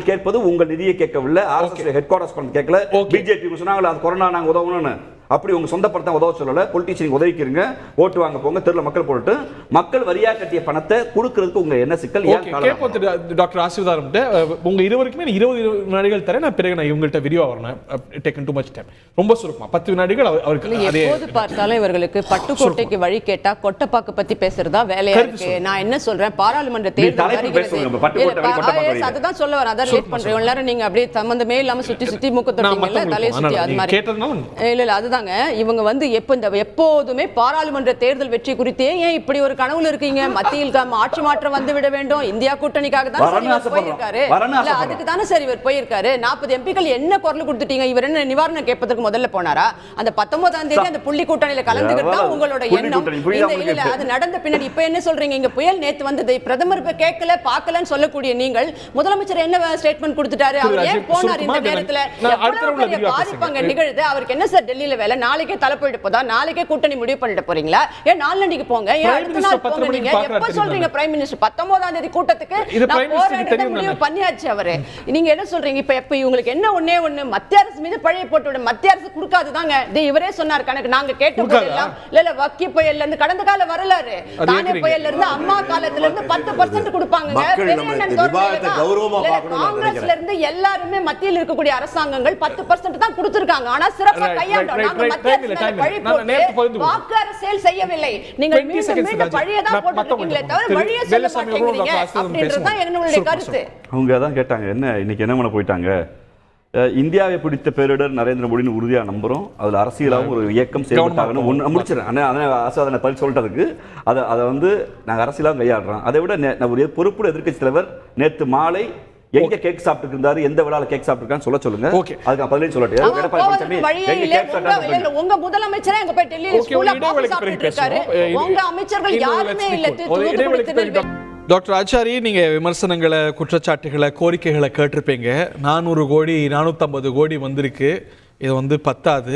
கேட்பது உங்கள் நிதியை கேட்கவில்லை, ஆர்எஸ்எஸ் ஹெட் குவார்டர்ஸ் கேட்கல. பிஜேபி சொன்னாங்க அது கொரோனா நாங்கள் உதவணும்னு. அப்படி உங்க சொந்த படத்தை உதவ சொல்லல. பொலிட்டீஷியன் உதவிக்கிறீங்க, ஓட்டு வாங்க போங்க, தெருல மக்கள் போட்டு மக்கள் வரியா கட்டிய பணத்தை கொடுக்கறதுக்கு உங்க என்ன சிக்கல்? டாக்டர் ஆசீர்வாதம் உங்க இருவருக்குமே 20 வினாடிகள் தரேன். நான் பிறகு நான் இவங்கள்ட்ட விரிவா வரணும். Taken too much time. ரொம்ப சுருக்கமா 10 வினாடிகள் அவருக்கு. எப்போது பார்த்தாலும் இவர்களுக்கு பட்டுக்கோட்டைக்கு வழி கேட்டா கொட்டப்பாக்கு பத்தி பேசுறதா வேலையா இருக்கு. நான் என்ன சொல்றேன், பாராளுமன்ற தேர்தல் அதுதான் சொல்ல வரேன். அதான் லேட் பண்றேன். எல்லாரும் நீங்க அப்படியே சம்பந்தமே இல்லாம சுத்தி மூக்கு தொட்டீங்கல்ல, தலையை சுத்தி அது மாதிரி. இல்ல அதுதான் இவங்க வந்து எப்போதுமே பாராளுமன்ற தேர்தல் வெற்றி குறித்தே ஏன் இப்படி ஒரு கனவுல இருக்கீங்க? மத்தியில் ஆட்சி மாற்றம் வந்து விட வேண்டும், இந்தியா கூட்டணிக்காக தான் போயிருக்காரு. அதுக்கு தானே சார் இவர் போயிருக்காரு. 40 எம்பிக்கள் என்ன குரல் கொடுத்துட்டீங்க? இவர் என்ன நிவாரணம் கேட்பதற்கு முதல்ல போனாரா? அந்த 19ஆம் தேதி அந்த புள்ளி கூட்டணியில கலந்துக்கிட்டா உங்களோட எண்ணம் அது நடந்த பின்னாடி இப்ப என்ன சொல்றீங்க? இங்க புயல் நேத்து வந்தது, பிரதமர் கேட்கல பார்க்கலன்னு சொல்லக்கூடிய நீங்கள் முதலமைச்சர் என்ன ஸ்டேட்மெண்ட் கொடுத்துட்டாரு? அவர் ஏன் போனார் இந்த நேரத்துல? பாதிப்பாங்க நிகழ்து. அவருக்கு என்ன சார் டெல்லியில வேலை? நாளைக்கே தலை போயிட்டு போதா? நாளைக்கே கூட்டணி முடிவு பண்ணிட்டு போறீங்களா? ஏன் நாளன்னைக்கு போங்க, ஏன் அடுத்த நாள் போங்க? நீங்க எப்ப சொல்றீங்க பிரைம் மினிஸ்டர் 19ஆம் தேதி கூட்டத்துக்கு முடிவு பண்ணியாச்சு அவரு. நீங்க என்ன சொல்றீங்க? இப்ப இவங்களுக்கு என்ன ஒண்ணு மத்திய அரசு மீது பழைய போட்டு விட. மத்திய அரசு கொடுக்காதுதாங்க. இவரே சொன்னார் கணக்கு. நாங்க கேட்ட போதெல்லாம் இல்ல வக்கி புயல்ல இருந்து கடந்த கால வரலாறு, தானே புயல்ல இருந்து அம்மா காலத்துல இருந்து 10% கொடுப்பாங்க. காங்கிரஸ்ல இருந்து எல்லாருமே மத்தியில் இருக்கக்கூடிய அரசாங்கங்கள் 10% தான் கொடுத்திருக்காங்க. ஆனா சிறப்பா கையாண்டோம். வாக்கு அரசியல் செய்யவில்லை. நீங்கள் மீண்டும் பழியதான் போட்டுருக்கீங்களே தவிர வழியை சொல்ல மாட்டேங்கிறீங்க அப்படின்றதுதான் என்னுடைய கருத்து. அவங்க தான் கேட்டாங்க, என்ன இன்னைக்கு என்ன பண்ண போயிட்டாங்க? இந்தியாவை பிடித்த பேரிடர் நரேந்திர மோடின்னு உறுதியாக நம்புறோம். அதில் அரசியலாகவும் ஒரு இயக்கம் செயல்பட்டாங்கன்னு ஒன்று முடிச்சிடறேன். அதனை பதில் சொல்லிட்டதுக்கு அதை வந்து நாங்கள் அரசியலாகவும் கையாடுறோம். அதை விட ஒரு பொறுப்புள்ள எதிர்க்கட்சி தலைவர் நேற்று மாலை எங்க கேக் சாப்பிட்டு இருந்தாரு, எந்த விழால கேக் சாப்பிட்டுருக்கான்னு சொல்ல ஓகே, அதுக்கு பதிலே சொல்லட்டேன். உங்க முதலமைச்சரே அங்க போய் டெல்லியில ஸ்கூல்ல காபி சாப்பிட்டு இருக்காரு. உங்க அமைச்சர்கள் யாருமே இல்ல. டாக்டர் ஆச்சாரி, நீங்க விமர்சனங்களை, குற்றச்சாட்டுகளை, கோரிக்கைகளை கேட்டிருப்பீங்க. 400 கோடி 450 கோடி வந்திருக்கு. இது வந்து பத்தாது.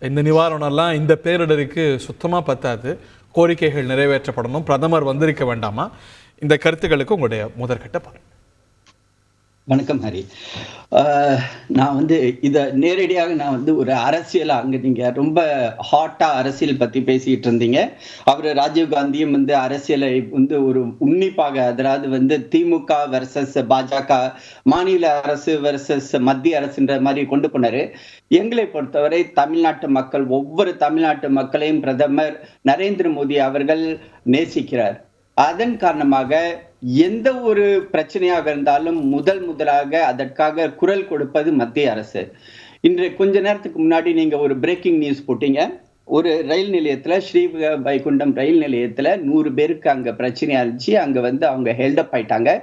இந்த நிவாரணம்லாம் இந்த பேரிடருக்கு சுத்தமா பத்தாது. கோரிக்கைகள் நிறைவேற்றப்படணும். பிரதமர் வந்திருக்க வேண்டாமா? இந்த கருத்துக்களுக்கு உங்களுடைய முதற்கட்ட பாருங்க. வணக்கம் ஹரி. நான் வந்து இதை நேரடியாக நான் வந்து ஒரு அரசியலாக அங்கே நீங்கள் ரொம்ப ஹாட்டாக அரசியல் பற்றி பேசிக்கிட்டு இருந்தீங்க. அவர் ராஜீவ்காந்தியும் வந்து அரசியலை வந்து ஒரு உன்னிப்பாக, அதாவது வந்து திமுக வெர்சஸ் பாஜக, மாநில அரசு வெர்சஸ் மத்திய அரசுன்ற மாதிரி கொண்டு போனார். எங்களை பொறுத்தவரை தமிழ்நாட்டு மக்கள், ஒவ்வொரு தமிழ்நாட்டு மக்களையும் பிரதமர் நரேந்திர மோடி அவர்கள் நேசிக்கிறார். அதன் காரணமாக எந்த ஒரு பிரச்சனையாக இருந்தாலும் முதலாக அதற்காக குரல் கொடுப்பது மத்திய அரசு. இன்று கொஞ்ச நேரத்துக்கு முன்னாடி நீங்க ஒரு பிரேக்கிங் நியூஸ் போட்டீங்க. ஒரு ரயில் நிலையத்துல, ஸ்ரீ வைகுண்டம் ரயில் நிலையத்துல 100 பேருக்கு அங்க பிரச்சனையா இருந்துச்சு. அங்க வந்து அவங்க ஹெல்டப் ஆயிட்டாங்க.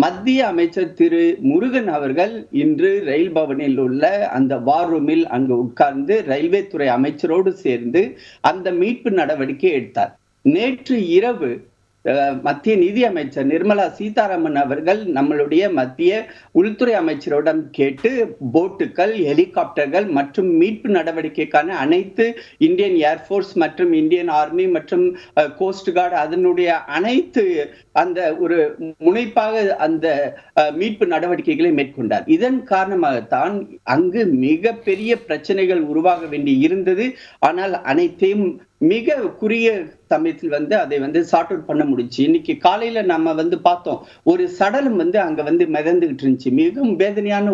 மத்திய அமைச்சர் திரு முருகன் அவர்கள் இன்று ரயில் பவனில் உள்ள அந்த வார் ரூமில் அங்கு உட்கார்ந்து ரயில்வே துறை அமைச்சரோடு சேர்ந்து அந்த மீட்பு நடவடிக்கை எடுத்தார். நேற்று இரவு மத்திய நிதி அமைச்சர் நிர்மலா சீதாராமன் அவர்கள் நம்மளுடைய மத்திய உள்துறை அமைச்சரிடம் கேட்டு போட்டுகள், ஹெலிகாப்டர்கள் மற்றும் மீட்பு நடவடிக்கைக்கான அனைத்து இந்தியன் ஏர்ஃபோர்ஸ் மற்றும் இந்தியன் ஆர்மி மற்றும் கோஸ்ட் கார்டு அதனுடைய அனைத்து அந்த ஒரு முனைப்பாக அந்த மீட்பு நடவடிக்கைகளை மேற்கொண்டார். இதன் காரணமாகத்தான் அங்கு மிக பெரிய பிரச்சனைகள் உருவாக வேண்டி இருந்தது. ஆனால் அனைத்தையும் மிக குறுகிய சமயத்தில் வந்து அதை வந்து சார்ட் அவுட் பண்ண முடிஞ்சு. இன்னைக்கு காலையில நம்ம வந்து பார்த்தோம், ஒரு சடலம் வந்து அங்க வந்து மிதந்துகிட்டு இருந்துச்சு. மிகவும் வேதனையான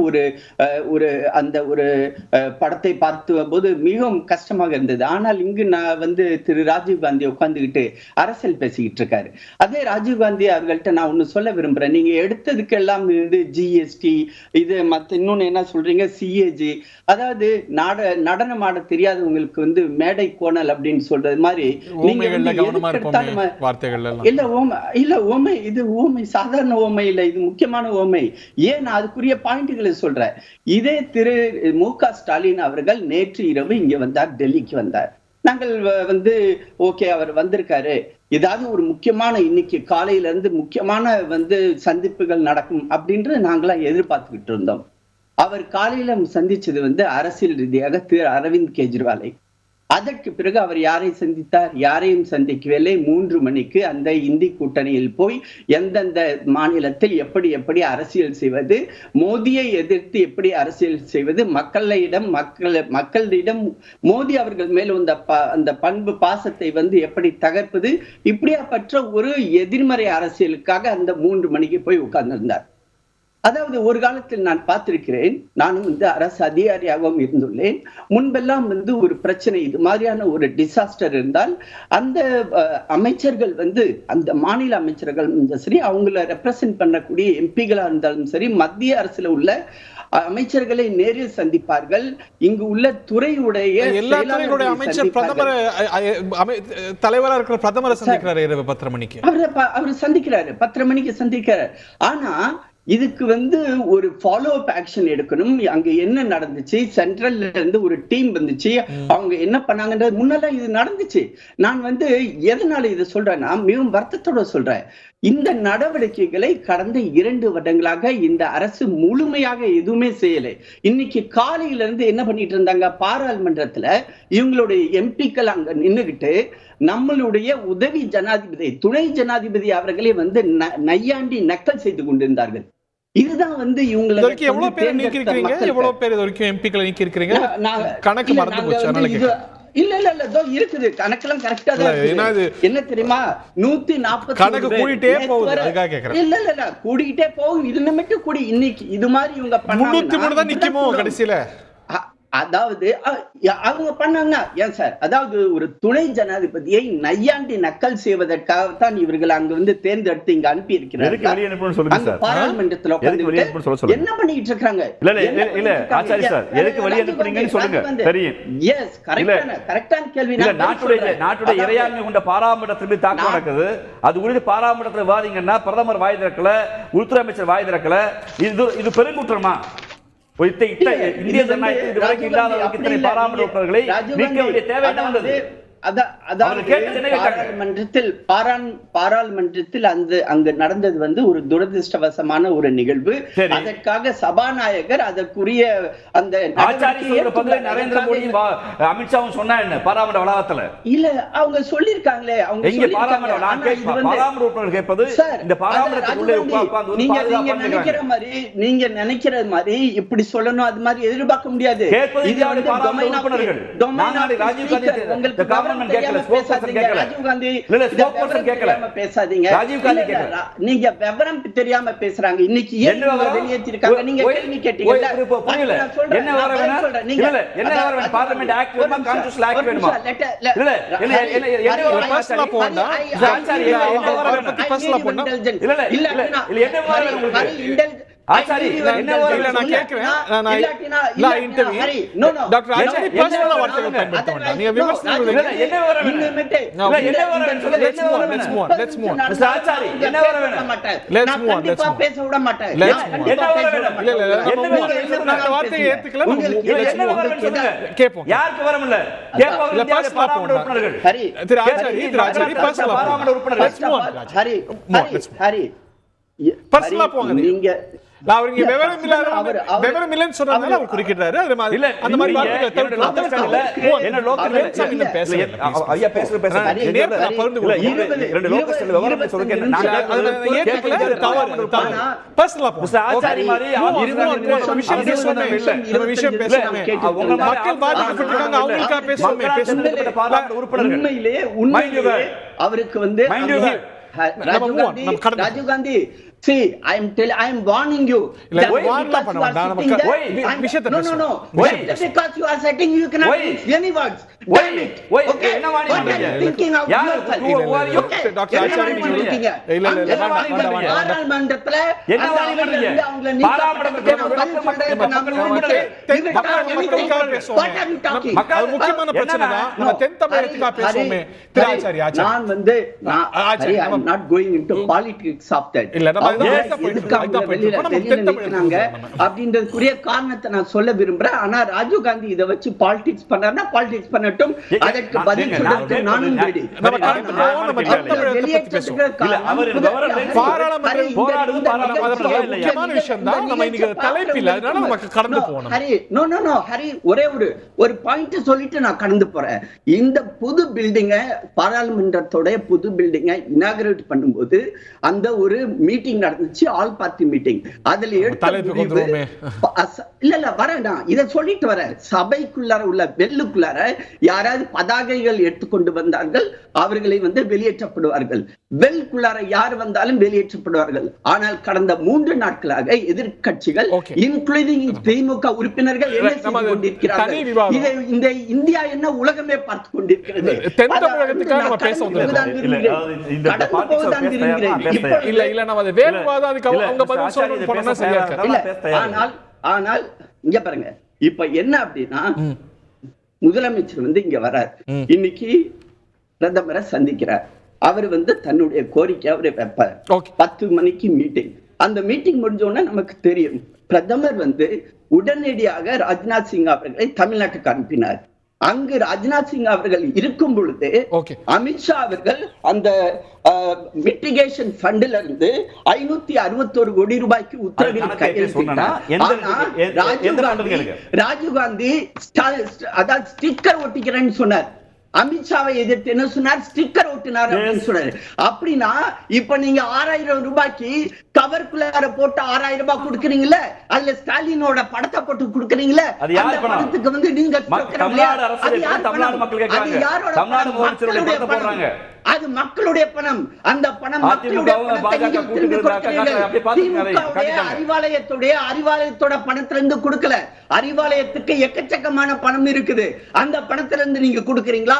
ஒரு அந்த ஒரு படத்தை பார்த்த போது மிகவும் கஷ்டமாக இருந்தது. ஆனால் இங்கு நான் வந்து திரு ராஜீவ்காந்தி உட்கார்ந்துகிட்டு அரசியல் பேசிக்கிட்டு இருக்காரு. அதே ராஜீவ்காந்தி அவர்கள்ட்ட நான் ஒண்ணு சொல்ல விரும்புறேன். நீங்க எடுத்ததுக்கெல்லாம் இது ஜிஎஸ்டி, இது மத்த இன்னொன்னு என்ன சொல்றீங்க, சிஏஜி, அதாவது நடனம் ஆட தெரியாதவங்களுக்கு வந்து மேடை கோணல் அப்படின்னு சொல்றது மாதிரி இது ஓமை, சாதாரண ஓமை இல்ல, இது முக்கியமான ஓமை. ஏன் அதுக்குரிய பாயிண்ட்களை சொல்றேன். இதே திரு மு.க. ஸ்டாலின் அவர்கள் நேற்று இரவு இங்க வந்தார், டெல்லிக்கு வந்தார். நாங்கள் வந்து ஓகே அவர் வந்திருக்காரு, ஏதாவது ஒரு முக்கியமான இன்னைக்கு காலையில இருந்து முக்கியமான வந்து சந்திப்புகள் நடக்கும் அப்படின்றது நாங்களாம் எதிர்பார்த்துக்கிட்டு இருந்தோம். அவர் காலையில சந்திச்சது வந்து அரசியல் ரீதியாக திரு அரவிந்த் கெஜ்ரிவாலை. அதற்கு பிறகு அவர் யாரை சந்தித்தார்? யாரையும் சந்திக்கவில்லை. 3 மணிக்கு அந்த இந்தி கூட்டணியில் போய் எந்தெந்த மாநிலத்தில் எப்படி எப்படி அரசியல் செய்வது, மோடியை எதிர்த்து எப்படி அரசியல் செய்வது, மக்களிடம் மோடி அவர்கள் மேல் அந்த பண்பு பாசத்தை எப்படி தகர்ப்பது, இப்படியாப்பட்ட ஒரு எதிர்மறை அரசியலுக்காக அந்த 3 மணிக்கு போய் உட்கார்ந்திருந்தார். அதாவது ஒரு காலத்தில் நான் பார்த்திருக்கிறேன், நானும் அரசு அதிகாரியாகவும் இருந்துள்ளேன். முன்பெல்லாம் ஒரு பிரச்சனை, இது மாதிரியான ஒரு டிசாஸ்டர் இருந்தால் அந்த அமைச்சர்கள் அந்த மாநில அமைச்சர்கள் சரி, அவங்கள ரெப்ரசென்ட் பண்ணக்கூடிய எம்பிகளா இருந்தாலும் சரி, மத்திய அரசுல உள்ள அமைச்சர்களை நேரில் சந்திப்பார்கள். இங்கு உள்ள துறையுடைய எல்லா துறைகளுடைய அமைச்சர் பிரதமர் தலைவரா இருக்கிற பிரதமரை சந்திக்கிறாரு இரவு 10:30 மணிக்கு. அவர் சந்திக்கிறாரு, 10:30 மணிக்கு சந்திக்கிறார். ஆனா இதுக்கு ஒரு ஃபாலோ அப் ஆக்ஷன் எடுக்கணும். அங்க என்ன நடந்துச்சு, சென்ட்ரல்ல இருந்து ஒரு டீம் வந்துச்சு, அவங்க என்ன பண்ணாங்கன்றது முன்னெல்லாம் இது நடந்துச்சு. நான் எதனால இதை சொல்றேன்னா, மிகவும் வருத்தத்தோட சொல்றேன். இந்த நடவடிக்கைகளை கடந்த 2 வருடங்களாக இந்த அரசு முழுமையாக எதுவுமே செய்யலை. இன்னைக்கு காலையில இருந்து என்ன பண்ணிட்டு இருந்தாங்க, பாராளுமன்றத்துல இவங்களுடைய எம்பிக்கள் அங்க நின்னுகிட்டு நம்மளுடைய உதவி ஜனாதிபதி, துணை ஜனாதிபதி அவர்களே நையாண்டி நக்கல் செய்து கொண்டிருந்தார்கள். இதுதான் இவங்களுக்கு எவ்வளவு பேர் நீக்கி இருக்கீங்க, எவ்வளவு பேர் இது வரைக்கும் எம்பிக்களை நீக்கி இருக்கீங்க? கணக்கு மறந்து போச்சு. இல்ல இருக்குது, கணக்கெல்லாம் கரெக்டா தான். என்ன தெரியுமா, 140 கணக்கு கூடிட்டே போகுது. அதுக்காக கேக்குறேன். இல்ல கூடிட்டே போகும். இது மட்டும் கூடி இன்னைக்கு இது மாதிரி இவங்க 303 தான் நிக்குமோ கடைசியில? அதாவது அவங்க பண்ணாங்க. ஏன் சார், அதாவது ஒரு துணை ஜனாதிபதியை நையாண்டி நக்கல் செய்வதற்காகத்தான் இவர்கள் அங்க தேர்ந்தெடுத்து இங்க அனுப்பி இருக்கிறார்கள். பாராளுமன்றத்தில் என்ன பண்ணிட்டு இருக்காங்க? கரெக்டான கேள்வி. நாட்டுடைய இறையாண்மை கொண்ட பாராளுமன்றத்தில் தாக்கம் நடக்குது. அது குறித்து பாராளுமன்றத்தில் விவாதிங்கன்னா பிரதமர் வாய் திறக்கல, உள்துறை அமைச்சர் வாய் திறக்கல. இது பெருங்குற்றமா? இந்திய ஜனநாயகத்தில் இதுவரைக்கும் இல்லாத இத்தனை பாராளுமன்ற உறுப்பினர்களை நீக்க வேண்டிய தேவை என்ன வந்தது? பாராளுமன்றத்தில் அங்கு நடந்தது ஒரு துரதிருஷ்டவசமான ஒரு நிகழ்வு. அதற்காக சபாநாயகர் அதற்குரிய அந்த நரேந்திர மோடியும் அமித்ஷாவும் சொன்னா என்ன பாராளுமன்ற வளாகத்துல? இல்ல அவங்க சொல்லிருக்காங்களே, அவங்க பாராளுமன்ற உறுப்பினர் கேட்பது இந்த பாராளுமன்றத்துக்குள்ளே நீங்க நினைக்கிற மாதிரி இப்படி சொல்லணும், அது மாதிரி எதிர்பார்க்க முடியாது. நீங்க விவரம் தெரியாம பேசுறாங்க. இன்னைக்கு வெளியேற்றி இருக்காங்க, நீங்க கேள்வி கேட்டீங்க. நீங்க அவருக்கு விவரம் இல்லைன்னு சொன்னதால அவர் குறிக்கிறாரு. அந்த மாதிரி வார்த்தைகளை தவிர்த்து என்ன லோக்கல் ஐயா பேசுற மக்கள் பாதிக்கப்பட்டிருக்காங்க, அவங்களுக்காக பேசுவோமே. உண்மையிலே அவருக்கு Rajiv Gandhi, see, I am warning you. Because you are setting, you cannot use any words. Damn it. Okay. What are you thinking of yourself? Dr. Acharya, முக்கியமான பிரச்சனை தான். நம்ம தென் தமிழகத்துக்காக பேசுவோமே. I am not going into politics of that. அப்படின்றதுக்குரிய காரணத்தை நான் சொல்ல விரும்புறேன். ஆனா ராஜீவ் காந்தி இதை வச்சு பாலிடிக்ஸ் பண்ணாருன்னா பாலிடிக்ஸ் பண்ணட்டும். கேட்கட்டும், அதற்கு பதில் சொல்றதுக்கு நானும் ரெடி. ஒரே ஒரு பாயிண்ட் சொல்லிட்டு நான் கடந்து போறேன். இந்த புது பில்டிங்க, பாராளுமன்றத்தோட புது பில்டிங்க இனாகரேட் பண்ணும்போது அந்த ஒரு மீட்டிங் நடந்துச்சு, ஆல் பார்ட்டி மீட்டிங். அதுல இல்ல வரேன், இதை சொல்லிட்டு வர, சபைக்குள்ளார உள்ள வெல்லுக்குள்ளார யாராவது பதாகைகள் எடுத்துக்கொண்டு வந்தார்கள், அவர்களை வெளியேற்றப்படுவார்கள். வெல்குள்ளார யார் வந்தாலும் வெளியேற்றப்படுவார்கள். ஆனால் கடந்த 3 நாட்களாக எதிர்கட்சிகள் இன்க்ளூடிங் திமுக உறுப்பினர்கள் என்ன செய்து கொண்டிருக்கிறார்கள்? இதை இந்த இந்தியா என்ன உலகமே பார்த்து கொண்டிருக்கிறது. ஆனால் இங்க பாருங்க, இப்ப என்ன அப்படின்னா, முதலமைச்சர் இங்க வரார், இன்னைக்கு பிரதமரை சந்திக்கிறார். அவர் தன்னுடைய கோரிக்கை அவரை வைப்பார். 10 மணிக்கு மீட்டிங். அந்த மீட்டிங் முடிஞ்ச உடனே நமக்கு தெரியும், பிரதமர் உடனடியாக ராஜ்நாத் சிங் அவர்களை தமிழ்நாட்டுக்கு அனுப்பினார். அங்கு ராஜ்நாத் சிங் அவர்கள் இருக்கும் பொழுது அமித்ஷா அவர்கள் அந்த மிட்டிகேஷன் ஃபண்ட்ல இருந்து 561 கோடி ரூபாய்க்கு உத்தரவில் கையெழுத்திட்டார். ராஜீவ்காந்தி அதாவது ஸ்டிக்கர் ஒட்டிக்கிறேன்னு சொன்னார். அமித்ஷாவை எதிர்த்து என்ன சொன்னார்? ஸ்டிக்கர் ஒட்டினார் அப்படின்னு சொன்னாரு. அப்படின்னா இப்ப நீங்க 6000 ரூபாய்க்கு கவர்க்குள்ளார போட்டு 6000 ரூபாய் கொடுக்குறீங்களே, அதுல ஸ்டாலினோட படத்தை போட்டு கொடுக்குறீங்களே, அந்த படத்துக்கு நீங்க அது மக்களுடைய பணம். அந்த பணம் மக்களுடைய அறிவாலயத்தோட பணத்திலிருந்து கொடுக்கல. அறிவாலயத்துக்கு எக்கச்சக்கமான பணம் இருக்குது. அந்த பணத்திலிருந்து நீங்க கொடுக்குறீங்களா?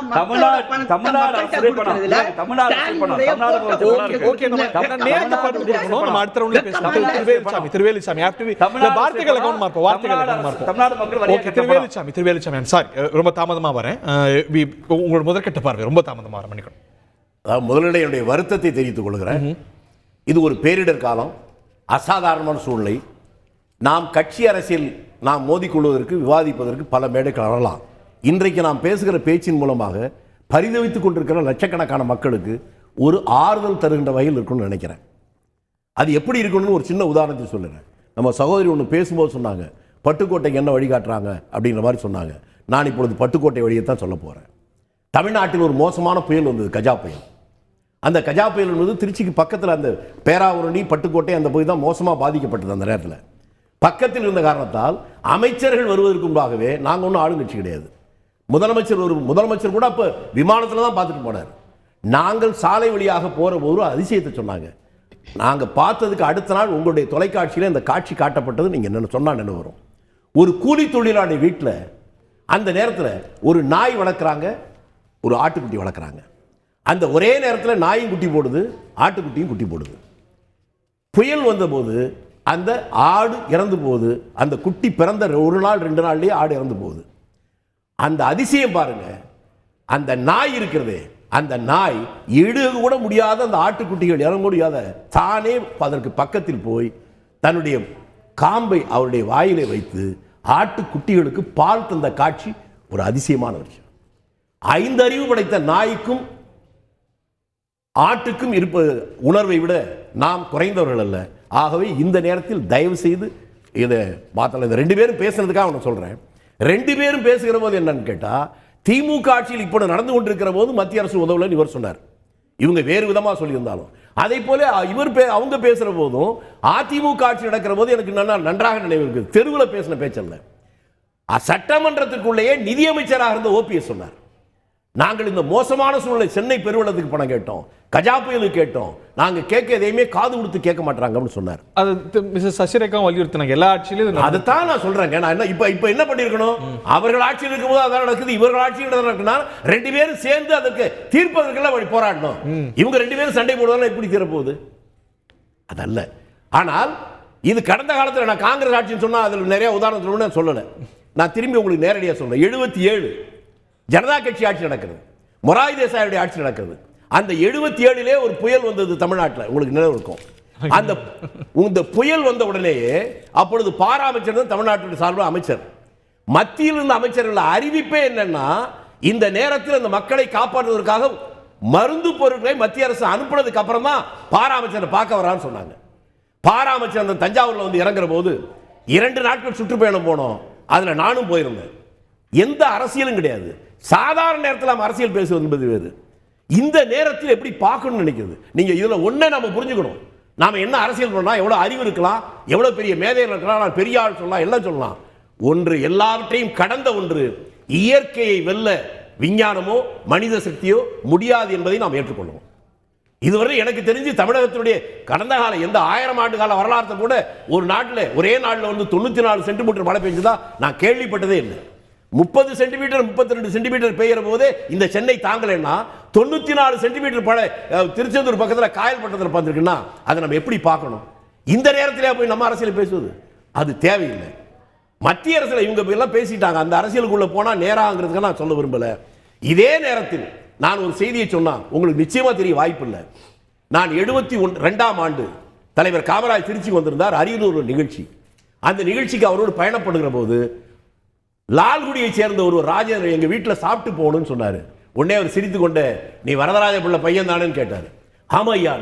ரொம்ப தாமதமா வரேன், உங்களோட முதற்கட்ட பார்வை ரொம்ப தாமதமா வர மன்னிக்கணும். முதலில் என்னுடைய வருத்தத்தை தெரிவித்துக் கொள்கிறேன். இது ஒரு பேரிடர் காலம், அசாதாரணமான சூழ்நிலை. நாம் கட்சி அரசியல் நாம் மோதிக்கொள்வதற்கு, விவாதிப்பதற்கு பல மேடைகள் வரலாம். இன்றைக்கு நாம் பேசுகிற பேச்சின் மூலமாக பரிதவித்துக் கொண்டிருக்கிற லட்சக்கணக்கான மக்களுக்கு ஒரு ஆறுதல் தருகின்ற வகையில் இருக்குன்னு நினைக்கிறேன். அது எப்படி இருக்கணும்னு ஒரு சின்ன உதாரணத்தை சொல்லுறேன். நம்ம சகோதரி ஒன்று பேசும்போது சொன்னாங்க, பட்டுக்கோட்டைக்கு என்ன வழிகாட்டுறாங்க அப்படின்ற மாதிரி சொன்னாங்க. நான் இப்பொழுது பட்டுக்கோட்டை வழியைத்தான் சொல்ல போகிறேன். தமிழ்நாட்டில் ஒரு மோசமான புயல் வந்தது, கஜா புயல். அந்த கஜா புயல் என்பது திருச்சிக்கு பக்கத்தில், அந்த பேராவூரணி பட்டுக்கோட்டை அந்த பகுதி தான் மோசமாக பாதிக்கப்பட்டது. அந்த நேரத்தில் பக்கத்தில் இருந்த காரணத்தால் அமைச்சர்கள் வருவதற்கு முன்பாகவே, நாங்கள் ஒன்றும் ஆளுங்கட்சி கிடையாது, முதலமைச்சர் கூட அப்போ விமானத்தில் தான் பார்த்துட்டு போனார். நாங்கள் சாலை வழியாக போகிற போது அதிசயத்தை சொன்னாங்க. நாங்கள் பார்த்ததுக்கு அடுத்த நாள் உங்களுடைய தொலைக்காட்சியில் இந்த காட்சி காட்டப்பட்டது. நீங்கள் என்ன சொன்னால் என்ன வரும்? ஒரு கூலி தொழிலாளி வீட்டில் அந்த நேரத்தில் ஒரு நாய் வளர்க்குறாங்க, ஒரு ஆட்டுக்குட்டி வளர்க்குறாங்க. அந்த ஒரே நேரத்தில் நாயும் குட்டி போடுது, ஆட்டுக்குட்டியும் குட்டி போடுது. புயல் வந்தபோது அந்த ஆடு இறந்து போகுது. அந்த குட்டி பிறந்த 1 நாள் 2 நாள்லேயே ஆடு இறந்து போகுது. அந்த அதிசயம் பாருங்க. அந்த நாய் இருக்கிறதே, அந்த நாய் இடுக கூட முடியாத அந்த ஆட்டுக்குட்டிகள் இறங்க முடியாத தானே அதற்கு பக்கத்தில் போய் தன்னுடைய காம்பை அவருடைய வாயிலை வைத்து ஆட்டுக்குட்டிகளுக்கு பால் தந்த காட்சி ஒரு அதிசயமான விஷயம். 5 அறிவு படைத்த நாய்க்கும் ஆட்டுக்கும் இருப்ப உணர்வை விட நாம் குறைந்தவர்கள் அல்ல. ஆகவே இந்த நேரத்தில் தயவு செய்து இதை பார்த்தல, இந்த 2 பேரும் பேசுறதுக்காக நான் சொல்றேன். 2 பேரும் பேசுகிற போது என்னன்னு கேட்டா, திமுக ஆட்சியில் இப்போ நடந்து கொண்டிருக்கிற போது மத்திய அரசு உதவலன்னு இவர் சொன்னார். இவங்க வேறு விதமா சொல்லியிருந்தாலும் அதே போல அவங்க பேசுற போதும் அதிமுக ஆட்சி நடக்கிற போது எனக்கு நன்றாக நினைவு இருக்கு. தெருவில் பேசின பேச்சல்ல, சட்டமன்றத்திற்குள்ளேயே நிதியமைச்சராக இருந்த ஓபிஎஸ் சொன்னார், நாங்கள் இந்த மோசமான சூழ்நிலை, சென்னை பெருவெள்ளத்துக்கு பணம் கேட்டோம், கஜா புயலுக்கு கேட்டோம், நாங்க கேட்க எதையுமே காது கொடுத்து கேட்க மாட்டாங்கன்னு சொன்னார். அது மிஸ்ஸஸ் சசிரேகா வலியுறுத்தினாங்க எல்லா ஆட்சியிலும். அதைத்தான் நான் சொல்றேன். நான் இப்ப என்ன பண்ணிருக்கணும்? அவர்கள் ஆட்சியில் இருக்கும்போது அதான் நடக்குது, இவர்கள் ஆட்சியில் நடக்குதுன்னா 2 பேரும் சேர்ந்து அதற்கு தீர்ப்பதற்கெல்லாம் போராடணும். இவங்க 2 பேரும் சண்டை போடுவதால எப்படி தீரப்போகுது? அதல்ல. ஆனால் இது கடந்த காலத்தில் நான் காங்கிரஸ் ஆட்சின்னு சொன்னா அதில் நிறைய உதாரணம் சொல்லணும்னு சொல்லலை. நான் திரும்பி உங்களுக்கு நேரடியாக சொல்றேன். 77 ஜனதா கட்சி ஆட்சி நடக்கிறது, மொராய் தேசாயுடைய ஆட்சி நடக்கிறது. அந்த 77 ஒரு புயல் வந்தது தமிழ்நாட்டில், உங்களுக்கு நினைவு இருக்கும். அந்த புயல் வந்த உடனேயே அப்பொழுது பாரா அமைச்சர் தான் தமிழ்நாட்டுடைய சார்பில் அமைச்சர். மத்தியில் இருந்த அமைச்சர்கள் அறிவிப்பே என்னன்னா, இந்த நேரத்தில் அந்த மக்களை காப்பாற்றுவதற்காக மருந்து பொருட்களை மத்திய அரசு அனுப்புனதுக்கு அப்புறம் தான் பாராமச்சரை பார்க்க வரான்னு சொன்னாங்க. பாராமச்சர் அந்த தஞ்சாவூர்ல வந்து இறங்குற போது 2 நாட்கள் சுற்றுப்பயணம் போனோம். அதுல நானும் போயிருந்தேன். எந்த அரசியலும் கிடையாது. சாதாரண நேரத்தில் நம்ம அரசியல் பேசுவது என்பது வேறு. இந்த நேரத்தில் எப்படி பார்க்கணும்னு நினைக்கிறது. நீங்க இதுல ஒண்ணே நம்ம புரிஞ்சுக்கணும். நாம என்ன அரசியல் பண்ணா எவ்வளவு அறிவு இருக்கலாம், எவ்வளவு பெரிய மேதைகள் இருக்கலாம், நான் பெரிய ஆள் சொல்லலாம், எல்லாம் சொல்லலாம். ஒன்று எல்லாவற்றையும் கடந்த ஒன்று, இயற்கையை வெல்ல விஞ்ஞானமோ மனித சக்தியோ முடியாது என்பதை நாம் ஏற்றுக்கொள்வோம். இதுவரை எனக்கு தெரிஞ்சு தமிழகத்தினுடைய கடந்த கால எந்த 1000 ஆண்டு கால வரலாற்றை கூட ஒரு நாட்டில் ஒரே நாட்டில் வந்து 94 சென்டிமீட்டர் மழை பெஞ்சதா நான் கேள்விப்பட்டதே இல்லை. 30 சென்டிமீட்டர் 32 சென்டிமீட்டர் பெய்கிற போதே இந்த சென்னை தாங்கலைன்னா 94 சென்டிமீட்டர் மழை திருச்செந்தூர் பக்கத்தில் காயல்பட்டத்தில் பார்த்துருக்குன்னா அதை நம்ம எப்படி பார்க்கணும்? இந்த நேரத்திலே போய் நம்ம அரசியல் பேசுவது அது தேவையில்லை. மத்திய அரசில் இவங்க எல்லாம் பேசிட்டாங்க. அந்த அரசியலுக்குள்ள போனா நேராங்கிறதுக்கு நான் சொல்ல விரும்பல. இதே நேரத்தில் நான் ஒரு செய்தியை சொன்னா உங்களுக்கு நிச்சயமா தெரிய வாய்ப்பு இல்லை. நான் 72ஆம் ஆண்டு தலைவர் காமராஜ் திருச்சிக்கு வந்திருந்தார். அரியலூர் நிகழ்ச்சி. அந்த நிகழ்ச்சிக்கு அவரோடு பயணப்படுகிற போது லால்குடியை சேர்ந்த ஒரு ராஜேந்திரன் எங்க வீட்டில் சாப்பிட்டு போகணும்னு சொன்னாரு. உடனே அவர் சிரித்து கொண்டு நீ வரதராஜ பிள்ளை பையன் தானேன்னு கேட்டார். ஆமா ஐயா,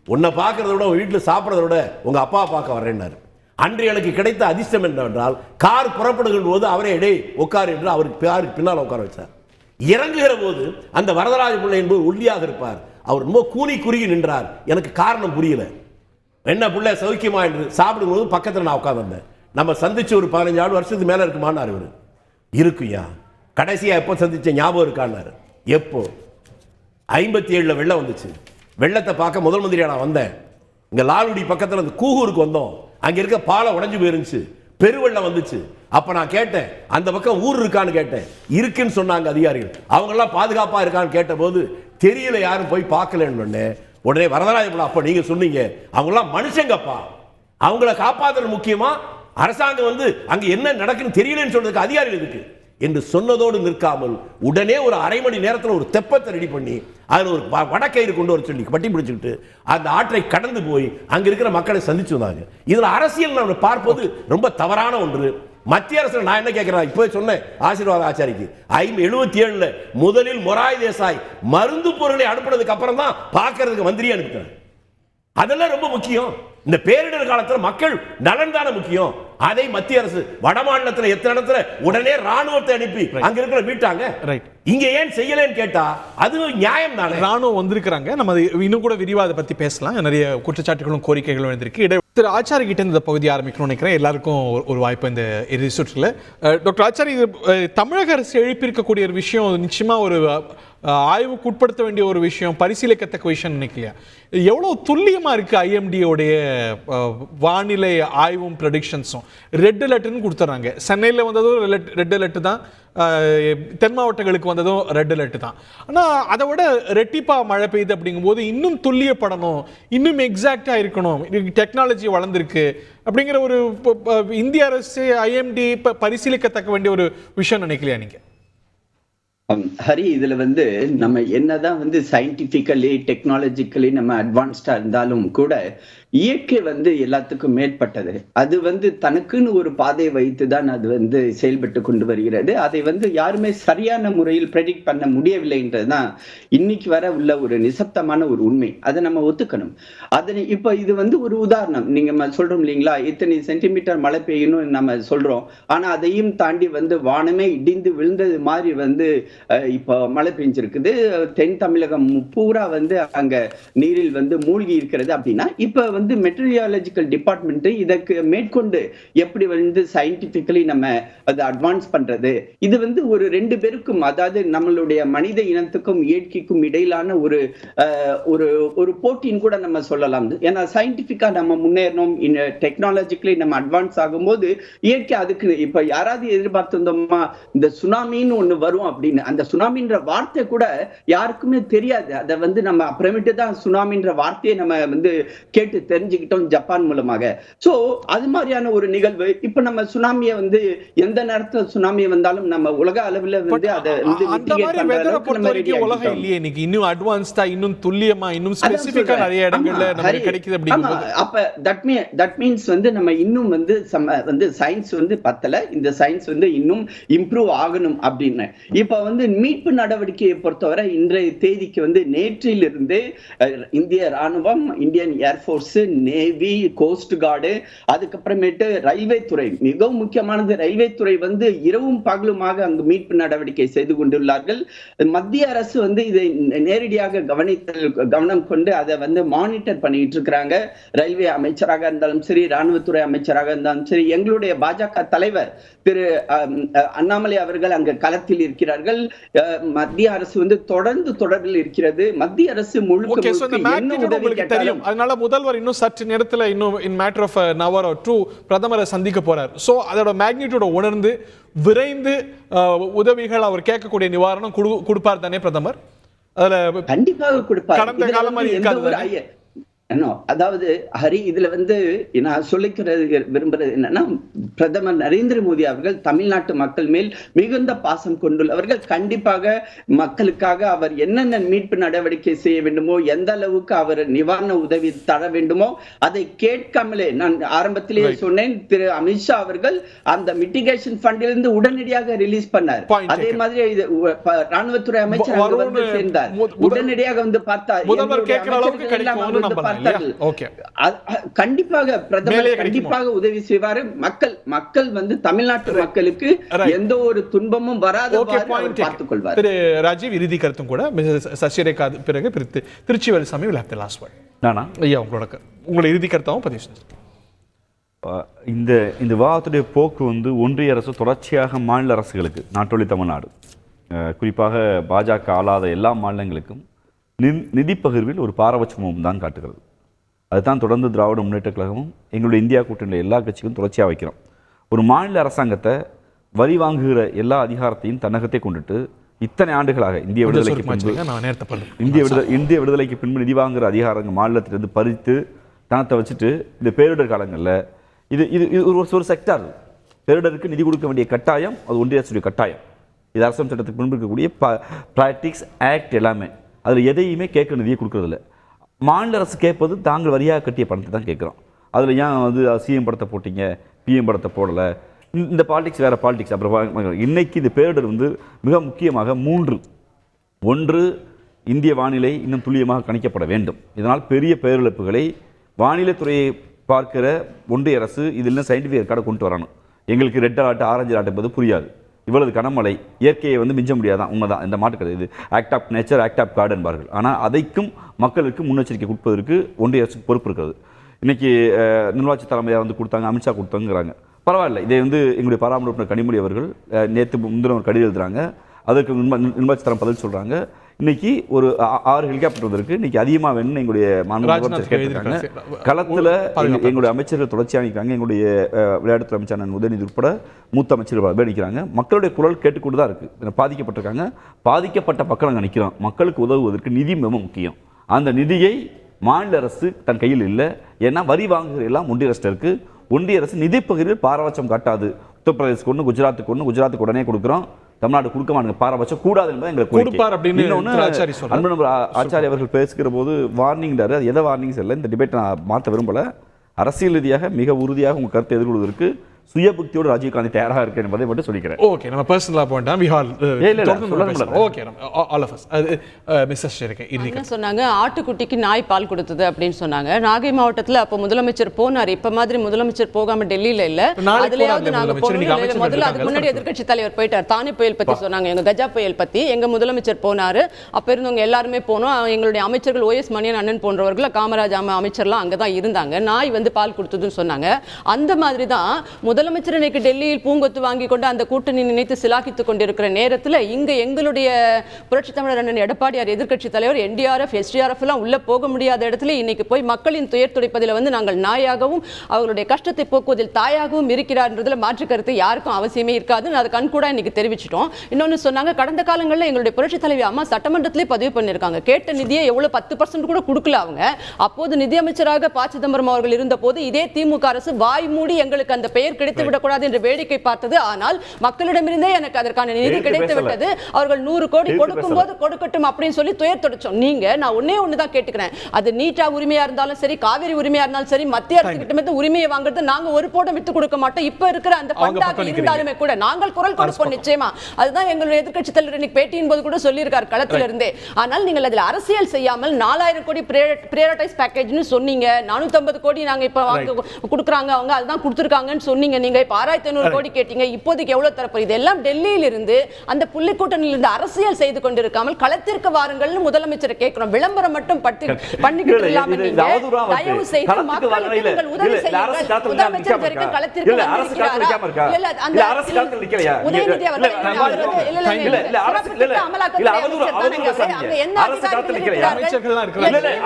உன்னை பார்க்கறத விட உங்க வீட்டில் சாப்பிட்றத விட உங்க அப்பா பார்க்க வரேன்னாரு. அன்று எனக்கு கிடைத்த அதிர்ஷ்டம் என்னவென்றால் கார் புறப்படுகிற போது அவரே இடை உட்கார் என்று அவருக்கு பின்னால் உட்கார வச்சார். இறங்குகிற போது அந்த வரதராஜ பிள்ளை என்பது ஒல்லியாக இருப்பார். அவர் ரொம்ப கூனி குறுகி நின்றார். எனக்கு காரணம் புரியல. என்ன பிள்ளை சௌக்கியமா என்று சாப்பிடும்போது பக்கத்தில் நான் உட்கார்ந்தேன். நம்ம சந்திச்சு ஒரு 15 வருஷத்துக்கு மேல இருக்குமான்னாரு. இவர் இருக்குயா, கடைசியா எப்போ சந்திச்ச ஞாபகம் இருக்கான்னாரு. எப்போ? 57 வெள்ளம் வந்துச்சு. வெள்ளத்தை பார்க்க முதல் மந்திரியா நான் வந்தேன். இங்க லால்குடி பக்கத்தில் அந்த கூகூருக்கு வந்தோம். அங்க இருக்க பாலம் உடைஞ்சு போயிருந்துச்சு. பெருவெள்ளம் வந்துச்சு. அப்ப நான் கேட்டேன் அந்த பக்கம் ஊர் இருக்கான்னு கேட்டேன். இருக்குன்னு சொன்னாங்க அதிகாரிகள். அவங்க எல்லாம் பாதுகாப்பா இருக்கான்னு கேட்ட போது தெரியல, யாரும் போய் பார்க்கலன்னு. உடனே வரதராஜ பிள்ளை அப்ப நீங்க சொன்னீங்க அவங்க எல்லாம் மனுஷங்கப்பா, அவங்கள காப்பாற்றுறது முக்கியமா, அரசாங்கம் வந்து அங்க என்ன நடக்குன்னு தெரியலன்னு சொல்றதுக்கு அதிகாரிகள் இருக்கு என்று சொன்னதோடு நிற்காமல் உடனே ஒரு அரை மணி நேரத்தில் ஒரு தெப்பத்தை ரெடி பண்ணி அதில் ஒரு வடக்கயிறு கொண்டு வர சொல்லி பட்டி பிடிச்சுக்கிட்டு அந்த ஆற்றை கடந்து போய் அங்க இருக்கிற மக்களை சந்திச்சு வந்தாங்க. இதுல அரசியல் நம்ம பார்ப்பது ரொம்ப தவறான ஒன்று. மத்திய அரசு நான் என்ன கேட்கிறேன், இப்போ சொன்னேன் ஆசீர்வாத ஆச்சாரிக்கு 77 முதலில் மொராய் தேசாய் மருந்து பொருளை அனுப்புனதுக்கு அப்புறம் தான் பார்க்கறதுக்கு மந்திரியை அனுப்புறேன். அதெல்லாம் ரொம்ப முக்கியம். இந்த பேரிடர் காலத்தில் மக்கள் நலன் தானே முக்கியம். அதை மத்திய அரசு வட மாநிலத்தில் எத்தனை இடத்துல உடனே ராணுவத்தை அனுப்பி அங்க இருக்கிற மீட்டாங்க. இங்க ஏன் செய்யலன்னு கேட்டா அது நியாயம் தானே. ராணுவம் வந்திருக்கிறாங்க. நம்ம இன்னும் கூட விரிவா அதை பத்தி பேசலாம். நிறைய குற்றச்சாட்டுகளும் கோரிக்கைகளும் வந்திருக்கு. திரு ஆச்சாரி கிட்ட இந்த பகுதி ஆரம்பிக்கணும்னு நினைக்கிறேன். எல்லாருக்கும் ஒரு வாய்ப்பு இந்த சுற்றுல. டாக்டர் ஆச்சாரி, தமிழக அரசு எழுப்பியிருக்கக்கூடிய ஒரு விஷயம் நிச்சயமா ஒரு ஆய்வுக்கு உட்படுத்த வேண்டிய ஒரு விஷயம், பரிசீலிக்கத்தக்க விஷயம் நினைக்கலையா? எவ்வளோ துல்லியமாக இருக்குது ஐஎம்டியோடைய வானிலை ஆய்வும் ப்ரெடிக்ஷன்ஸும். ரெட் அலர்ட்னு கொடுத்துட்றாங்க. சென்னையில் வந்ததும் ரெட் அலர்ட் தான், தென் மாவட்டங்களுக்கு வந்ததும் ரெட் அலர்ட் தான். ஆனால் அதை விட ரெட்டிப்பாக மழை பெய்யுது அப்படிங்கும்போது இன்னும் துல்லியப்படணும், இன்னும் எக்ஸாக்டாக இருக்கணும். டெக்னாலஜி வளர்ந்துருக்கு அப்படிங்கிற ஒரு இந்திய அரசு ஐஎம்டி பரிசீலிக்கத்தக்க வேண்டிய ஒரு விஷயம் நினைக்கலையா நீங்கள்? ஹரி, இதுல வந்து நம்ம என்னதான் வந்து சயின்டிபிக்கலி டெக்னாலஜிக்கலி நம்ம அட்வான்ஸ்டா இருந்தாலும் கூட இயற்கை வந்து எல்லாத்துக்கும் மேற்பட்டது. அது வந்து தனக்குன்னு ஒரு பாதையை வைத்து தான் அது வந்து செயல்பட்டு கொண்டு வருகிறது. அதை வந்து யாருமே சரியான முறையில் ப்ரெடிக்ட் பண்ண முடியவில்லைன்றதுதான் இன்னைக்கு வர உள்ள ஒரு நிசப்தமான ஒரு உண்மை. அதை நம்ம ஒத்துக்கணும். அதனை இப்ப இது வந்து ஒரு உதாரணம். நீங்க சொல்றோம் இல்லைங்களா, இத்தனை சென்டிமீட்டர் மழை பெய்யணும் நம்ம சொல்றோம். ஆனா அதையும் தாண்டி வந்து வானமே இடிந்து விழுந்தது மாதிரி வந்து இப்போ மழை பெஞ்சிருக்குது. தென் தமிழகம் பூரா வந்து அங்க நீரில் வந்து மூழ்கி இருக்கிறது. அப்படின்னா இப்ப வந்து மெட்டீரியாலஜிக்கல் டிபார்ட்மெண்ட் இதற்கு மேற்கொண்டு எப்படி வந்து சயின்டிபிக்கலி நம்ம அதை அட்வான்ஸ் பண்றது, இது வந்து ஒரு 2 பேருக்கும், அதாவது நம்மளுடைய மனித இனத்துக்கும் இயற்கைக்கும் இடையிலான ஒரு ஒரு போட்டின்னு கூட நம்ம சொல்லலாம். ஏன்னா சயின்டிபிக்கா நம்ம முன்னேறணும், டெக்னாலஜிக்கலி நம்ம அட்வான்ஸ் ஆகும்போது இயற்கை அதுக்கு இப்ப யாராவது எதிர்பார்த்திருந்தோமா இந்த சுனாமின்னு ஒண்ணு வரும் அப்படின்னு? அந்த சுனாமின்ற வார்த்தை கூட யாருக்குமே தெரியாது. அதை வந்து நம்ம அப்புறமேட்டு தான் சுனாமின்ற வார்த்தையை நம்ம வந்து கேட்டு தெரிஞ்சுக்கிட்டோம் ஜப்பான் மூலமாக. சோ அது மாதிரியான ஒரு நிகழ்வு. இப்ப நம்ம சுனாமியை வந்து எந்த நேரத்துல சுனாமி வந்தாலும் நம்ம உலக அளவுல வந்து அதை வந்து அந்த மாதிரி வெதரை பொறுத்த வரைக்கும் உலகம் இல்லையே இன்னைக்கு. இன்னும் அட்வான்ஸ்டா, இன்னும் துல்லியமா, இன்னும் ஸ்பெசிபிக்கா நிறைய இடங்கள்ல நமக்கு கிடைக்குது அப்படிங்கும்போது அப்ப தட் மீன்ஸ் வந்து நம்ம இன்னும் வந்து சயின்ஸ் வந்து பத்தல, இந்த சயின்ஸ் வந்து இன்னும் இம்ப்ரூவ் ஆகணும் அப்படின்னு. இப்ப வந்து மீட்பு நடவடிக்கையை பொறுத்தவரை இன்றைய தேதிக்கு வந்து நேற்றிலிருந்து இந்திய ராணுவம், Indian air force, navy, cost card, அதுக்கப்புறமேட்டு ரயில்வே துறை, மிகவும் முக்கியமானது ரயில்வே துறை வந்து இரவும் பகலுமாக அங்கு மீட்பு நடவடிக்கை செய்து கொண்டுள்ளார்கள். மத்திய அரசு வந்து இதை நேரடியாக கவனம் கொண்டு அதை வந்து மானிட்டர் பண்ணிட்டு இருக்கிறாங்க. ரயில்வே அமைச்சராக இருந்தாலும் சரி, ராணுவத்துறை அமைச்சராக இருந்தாலும் சரி, எங்களுடைய பாஜக தலைவர் திரு அண்ணாமலை அவர்கள் அங்கு களத்தில் இருக்கிறார்கள். மத்திய அரசு வந்து தொடர்ந்து தொடர்பில் இருக்கிறது. மத்திய அரசு முழுக்க தெரியும். அதனால முதல்வர் இன்னும் சற்று நேரத்துல, இன்னும் in matter of an hour or two பிரதமரை சந்திக்க போறார். சோ அதோட மேக்னிட்யூட உணர்ந்து விரைந்து உதவிகள் அவர் கேட்கக்கூடிய நிவாரணம் கொடுப்பார் தானே பிரதமர்? அதுல கண்டிப்பாக கொடுப்பார். கடந்த காலம் மாதிரி இருக்காது. அதாவது ஹரி, இதுல வந்து நான் சொல்லிக்கிறது விரும்புறது என்னன்னா, பிரதமர் நரேந்திர மோடி அவர்கள் தமிழ்நாட்டு மக்கள் மேல் மிகுந்த பாசம் கொண்டுள்ளவர்கள். கண்டிப்பாக மக்களுக்காக அவர் என்னென்ன மீட்பு நடவடிக்கை செய்ய வேண்டுமோ, எந்த அளவுக்கு அவர் நிவாரண உதவி தர வேண்டுமோ அதை கேட்காமலே, நான் ஆரம்பத்திலேயே சொன்னேன், திரு அமித்ஷா அவர்கள் அந்த மிட்டிகேஷன் ஃபண்டிலிருந்து உடனடியாக ரிலீஸ் பண்ணார். அதே மாதிரி ராணுவத்துறை அமைச்சர் அங்கு வந்து சேர்ந்தார், உடனடியாக வந்து பார்த்தார். கண்டிப்பாக பிரதமர் கண்டிப்பாக உதவி செய்வார். மக்கள் வந்து தமிழ்நாட்டு மக்களுக்கு எந்த ஒரு துன்பமும் வராதவாறு பார்த்துக் கொள்வார். திரு ராஜீவ், இறுதி கருத்தும் கூட சசிரேகா பிறகு Trichy Velusamy will have the last word. நானா ஐயா, உங்களோட இறுதி கருத்தாவும் பதிவு செய்யுங்க. இந்த விவாதத்துடைய போக்கு வந்து ஒன்றிய அரசு தொடர்ச்சியாக மாநில அரசுகளுக்கு, நாட்டொலி தமிழ்நாடு குறிப்பாக பாஜக ஆளாத எல்லா மாநிலங்களுக்கும் நிதி பகிர்வில் ஒரு பாரபட்சமும் தான் காட்டுகிறது. அதுதான் தொடர்ந்து திராவிட முன்னேற்ற கழகமும் எங்களுடைய இந்தியா கூட்டணியில் எல்லா கட்சிகளும் தொடர்ச்சியாக வைக்கிறோம். ஒரு மாநில அரசாங்கத்தை வரி வாங்குகிற எல்லா அதிகாரத்தையும் தன்னகத்தை கொண்டுட்டு இத்தனை ஆண்டுகளாக இந்திய விடுதலைக்கு பின்பு நிதி வாங்குகிற அதிகாரங்கள் மாநிலத்திலிருந்து பறித்து தனத்தை வச்சுட்டு இந்த பேரிடர் காலங்களில் இது ஒரு செக்டார். பேரிடருக்கு நிதி கொடுக்க வேண்டிய கட்டாயம் அது ஒன்றிய அரசுடைய கட்டாயம். இது அரசாங்க சட்டத்துக்கு பின்பு இருக்கக்கூடிய ப்ராக்டிக்ஸ் ஆக்ட் எல்லாமே அதில் எதையுமே கேட்குற நிதியை கொடுக்குறதில்ல. மாநில அரசு கேட்பது தாங்கள் வரியாக கட்டிய பணத்தை தான் கேட்குறோம். அதில் ஏன் வந்து சிஎம் படத்தை போட்டிங்க, பிஎம் படத்தை போடலை, இந்த பாலிடிக்ஸ் வேறு பாலிடிக்ஸ். அப்புறம் இன்னைக்கு இந்த பேரிடர் வந்து மிக முக்கியமாக 3. 1, இந்திய வானிலை இன்னும் துல்லியமாக கணிக்கப்பட வேண்டும். இதனால் பெரிய பேரிழப்புகளை வானிலை துறையை பார்க்கிற ஒன்றிய அரசு இதில் சயின்டிஃபிக் ரெக்கார்டை கொண்டு வரணும். எங்களுக்கு ரெட் அலர்ட், ஆரஞ்சு அலர்ட் என்பது புரியாது. இவ்வளவு கனமழை இயற்கையை வந்து மிஞ்ச முடியாதான், உண்மைதான், இந்த மாட்டு கிடையாது. இது act of nature, act of God என்பார்கள். ஆனால் அதைக்கும் மக்களுக்கு முன்னெச்சரிக்கை கொடுப்பதற்கு ஒன்றிய அரசுக்கு பொறுப்பு இருக்கிறது. இன்னைக்கு நிர்வாகி தலைமையாக வந்து கொடுத்தாங்க, அமித்ஷா கொடுத்தாங்கிறாங்க. பரவாயில்ல, இதை வந்து எங்களுடைய பாராளுமன்ற கனிமொழி அவர்கள் நேற்று முந்தின ஒரு கடிதம் எழுதுறாங்க. அதற்கு நிர்வாகி தலைமை பதில் சொல்கிறாங்க. இன்னைக்கு ஒரு 6 ஹெலிகாப்டர் வந்திருக்கு. இன்னைக்கு அதிகமாக வேணும்னு எங்களுடைய மாநில கேட்டிருக்காங்க. களத்தில் எங்களுடைய அமைச்சர்கள் தொடர்ச்சியாக நிற்கிறாங்க. எங்களுடைய விளையாட்டுத்துறை அமைச்சர் உதயநிதி உட்பட மூத்த அமைச்சர்கள் நிற்கிறாங்க. மக்களுடைய குரல் கேட்டுக்கொண்டு தான் இருக்குது. பாதிக்கப்பட்டிருக்காங்க. பாதிக்கப்பட்ட மக்கள் அங்கே நிற்கிறோம். மக்களுக்கு உதவுவதற்கு நிதி மிக முக்கியம். அந்த நிதியை மாநில அரசு தன் கையில் இல்லை. ஏன்னா வரி வாங்குகிற எல்லாம் ஒன்றிய அரசு இருக்குது. ஒன்றிய அரசு நிதி பகிர்வில் பாரபட்சம் காட்டாது. உத்தரப்பிரதேசுக்கு ஒன்று, குஜராத்துக்கு உடனே கொடுக்குறோம், தமிழ்நாடு கொடுக்க மாட்டாங்க. பாரபட்சம் கூடாது என்பது எங்களுக்கு. அன்பு ஆச்சாரி அவர்கள் பேசுகிற போது வார்னிங்டாரு. அது எதை வார்னிங் இல்லை, இந்த டிபேட் நான் மாற்ற விரும்பலை. அரசியல் ரீதியாக மிக உறுதியாக உங்கள் கருத்தை எதிர்கொள்வதற்கு சுயபக்தியோடு ராஜீவ் காந்தி தயாராக இருக்கு என்பதை மட்டும் சொல்லிக்கிறேன். ஓகே, நம்ம பர்சனலா point we all okay all of us. Mister Sharika என்ன சொன்னாங்க, ஆட்டுக்குட்டிக்கு நாய் பால் கொடுத்தது அப்படின்னு சொன்னாங்க. நாகை மாவட்டத்தில் அப்போ முதலமைச்சர் போனார். இப்ப மாதிரி முதலமைச்சர் போகாம டெல்லியில இல்ல. அதுலயாவது நாங்க போனோம். முதல்ல அதுக்கு முன்னாடி எதிர்க்கட்சி தலைவர் போயிட்டார். தானே புயல் பத்தி சொன்னாங்க, எங்க கஜா புயல் பத்தி. எங்க முதலமைச்சர் போனாரு. அப்ப இருந்தவங்க எல்லாருமே போனோம். எங்களுடைய அமைச்சர்கள் OS மணியன் அண்ணன் போன்றவர்கள், காமராஜ் அமைச்சர்லாம் அங்கதான் இருந்தாங்க. நாய் வந்து பால் கொடுத்ததுன்னு சொன்னாங்க. அந்த மாதிரி தான் முதலமைச்சர் இன்னைக்கு டெல்லியில் பூங்கொத்து வாங்கி கொண்டு அந்த கூட்டணி நினைத்து சிலாகித்துக் கொண்டிருக்கிற நேரத்தில் இங்க எங்களுடைய புரட்சி தமிழர் அண்ணன் எடப்பாடியார் எதிர்க்கட்சி தலைவர் NDRF SDRF எல்லாம் உள்ள போக முடியாத இடத்துல இன்னைக்கு போய் மக்களின் துயர் துடைப்பதில் வந்து நாங்கள் நாயாகவும் அவர்களுடைய கஷ்டத்தை போக்குவதில் தாயாகவும் இருக்கிறார்ன்றதுல மாற்று கருத்து யாருக்கும் அவசியமே இருக்காது. அதை கண்கூடா இன்னைக்கு தெரிவிச்சிட்டோம். இன்னொன்னு சொன்னாங்க, கடந்த காலங்களில் எங்களுடைய புரட்சி தலைவி அம்மா சட்டமன்றத்திலே பதிவு பண்ணிருக்காங்க, கேட்ட நிதியை எவ்வளவு 10% கூட கொடுக்கல அவங்க. அப்போது நிதியமைச்சராக ப. சிதம்பரம் அவர்கள் இருந்த போது இதே திமுக அரசு வாய் மூடி எங்களுக்கு அந்த பெயர் கிடைத்து விடக்கூடாது என்று வேடிக்கை பார்த்தது. ஆனால் மக்களிடமிருந்தே எனக்கு அதற்கான நிதி கிடைத்து விட்டது. அவர்கள் 100 கோடி கொடுக்கும் போது கொடுக்கட்டும் அப்படின்னு சொல்லி துயர் துடைச்சோம். நீங்க நான் ஒண்ணுதான் கேட்டுக்கிறேன், அது நீட்டா உரிமையா இருந்தாலும் சரி, காவிரி உரிமையா இருந்தாலும் சரி, மத்திய அரசு கிட்ட உரிமையை வாங்குறது நாங்க ஒரு போடும் விட்டு கொடுக்க மாட்டோம். இப்ப இருக்கிற அந்த பண்டாக இருந்தாலுமே கூட நாங்கள் குரல் கொடுப்போம் நிச்சயமா. அதுதான் எங்களுடைய எதிர்க்கட்சி தலைவர் இன்னைக்கு பேட்டியின் போது கூட சொல்லியிருக்கார் களத்துல இருந்தே. ஆனால் நீங்கள் அதில் அரசியல் செய்யாமல் 4000 கோடி பிரைவேடைஸ் பேக்கேஜ்னு சொன்னீங்க, 450 கோடி நாங்க இப்ப கொடுக்குறாங்க, அவங்க அதுதான் கொடுத்துருக்காங்கன்னு சொன்னீங்க. நீங்க இப்ப 6500 கோடி கேட்டீங்க, இப்போதைக்கு எவ்வளவு தரப்போம்? இதெல்லாம் டெல்லியில் இருந்து அந்த புள்ளி கூட்டணியில் இருந்து அரசியல் செய்து கொண்டிருக்காமல் களத்திற்கு வாருங்கள்னு முதலமைச்சர் கேட்கிறோம். விளம்பரம் மட்டும் பண்ணிக்கிட்டு இல்லாம நீங்க தயவு செய்து மக்களுக்கு நீங்கள் உதவி செய்யுங்கள். முதலமைச்சர் வரைக்கும் களத்திற்கு வந்திருக்கிறாரா? இல்ல அந்த உதயநிதி அவர்கள் அங்க என்ன அதிகாரிகள் இருக்கிறார்கள்?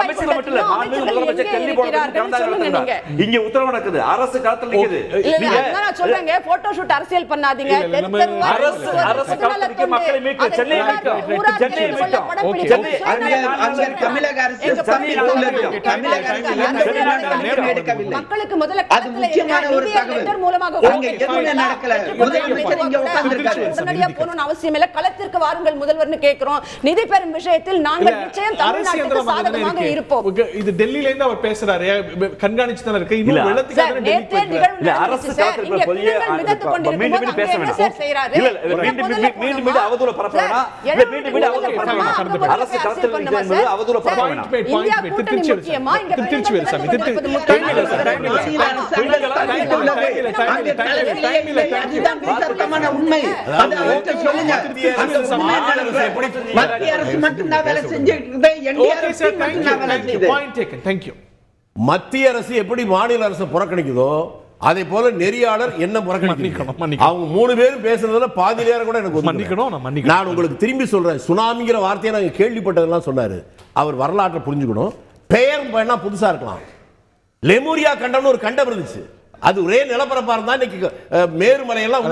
அமைச்சர்கள் மட்டும் இல்ல, முதலமைச்சர் டெல்லி போறாங்க. இங்க உத்தரவு நடக்குது, அரசு களத்துல நிக்குது. நான் சொல்றேன், போட்டோ ஷூட் அரசியல் பண்ணாதீங்க. அரசு களத்துல மக்களை மீட்க சென்னை தமிழக அரசு மக்களுக்கு முதல்ல அது முக்கியமான ஒரு தகவல் மூலமாக நடக்கல. முதலமைச்சர் இங்க உட்கார்ந்திருக்காரு, உடனடியா போகணும்னு அவசியம் இல்ல, களத்திற்கு வாருங்கள் முதல்வர்னு கேட்கிறோம். நிதி பெறும் விஷயத்தில் நாங்கள் நிச்சயம் தமிழ்நாட்டுக்கு சாதகமாக இருப்போம். இது டெல்லியில இருந்து அவர் பேசுறாரு, கண்காணிச்சு தான் இருக்கு. இன்னும் வெள்ளத்துக்காக டெல்லி போயிட்டு அரசு களத்துல போய் மீண்டும் பேச வேண்டாம். மீண்டும் அவதூறு பரப்பறனா, மீண்டும் அவதூறு பரப்பறனா. அரசு களத்துல நிக்கிறது அவதூறு பரப்ப வேண்டாம். இந்தியா கூட்டணி முக்கியமா, இங்க திருச்சிவேல் சாமி உண்மை. மத்திய அரசு மட்டும்தான் வேலை செஞ்சு மத்திய அரசு எப்படி மாநில அரசு புறக்கணிக்குதோ அதே போல நெறியாளர் என்ன புறக்கணிக்கணும். அவங்க 3 பேரும் பேசுறதுல பாதி நேரம் கூட எனக்கு மன்னிக்கணும். நான் உங்களுக்கு திரும்பி சொல்றேன், சுனாமிங்கிற வார்த்தையை நாங்க கேள்விப்பட்டதெல்லாம் சொன்னாரு. அவர் வரலாற்றை புரிஞ்சுக்கணும். பெயர் வேணா புதுசா இருக்கலாம். லெமூரியா கண்டம்னு ஒரு கண்டம் இருந்துச்சு, அது ஒரே நிலப்பரப்பா இருந்தா இன்னைக்கு மேருமலையெல்லாம்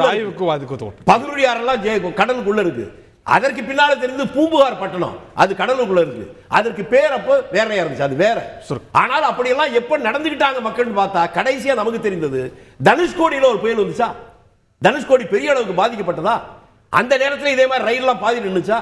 பதினொழியாரெல்லாம் கடலுக்குள்ள இருக்கு. அதற்கு பின்னால தெரிந்து பூம்புகார் பட்டணம், அது கடலுக்குள்ள இருக்கு. அதற்கு பேர் அப்போ வேறையா இருந்துச்சு, அது வேற. ஆனால் அப்படியெல்லாம் எப்ப நடந்துகிட்டாங்க மக்கள் பார்த்தா கடைசியா நமக்கு தெரிந்தது தனுஷ்கோடியில ஒரு புயல் வந்துச்சா? தனுஷ்கோடி பெரிய அளவுக்கு பாதிக்கப்பட்டதா? அந்த நேரத்தில் இதே மாதிரி ரயில் எல்லாம் பாதி நின்னுச்சா?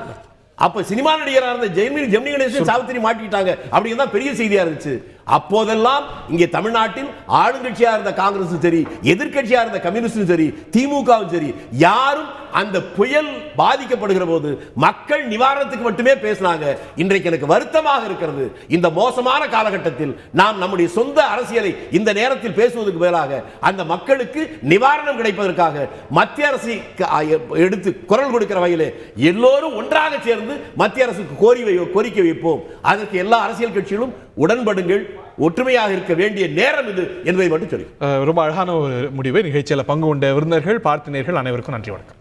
அப்ப சினிமா நடிகராக இருந்த ஜெமினி கணேசன் சாவித்திரி மாட்டிக்கிட்டாங்க அப்படிங்கிறதா பெரிய செய்தியா இருந்துச்சு. அப்போதெல்லாம் இங்கே தமிழ்நாட்டில் ஆளுங்கட்சியா இருந்த காங்கிரஸும் சரி, எதிர்கட்சியா இருந்த கம்யூனிஸ்டும் சரி, திமுகவும் சரி, யாரும் அந்த புயல் பாதிக்கப்படுகிற போது மக்கள் நிவாரணத்துக்கு மட்டுமே பேசினாங்க. இன்றைக்கு எனக்கு வருத்தமாக இருக்கிறது, இந்த மோசமான காலகட்டத்தில் நாம் நம்முடைய சொந்த அரசியலை இந்த நேரத்தில் பேசுவதற்கு பதிலாக அந்த மக்களுக்கு நிவாரணம் கிடைப்பதற்காக மத்திய அரசு எடுத்து குரல் கொடுக்கிற வகையிலே எல்லோரும் ஒன்றாக சேர்ந்து மத்திய அரசுக்கு கோரிக்கை வைப்போம். அதற்கு எல்லா அரசியல் கட்சிகளும் உடன்படுங்கள். ஒற்றுமையாக இருக்க வேண்டிய நேரம் இது என்பதை மட்டும் சொல்லி ரொம்ப அழகான ஒரு முடிவை நிகழ்ச்சியில் பங்கு கொண்ட விருந்தினர்கள், பார்த்தினர்கள் அனைவருக்கும் நன்றி, வணக்கம்.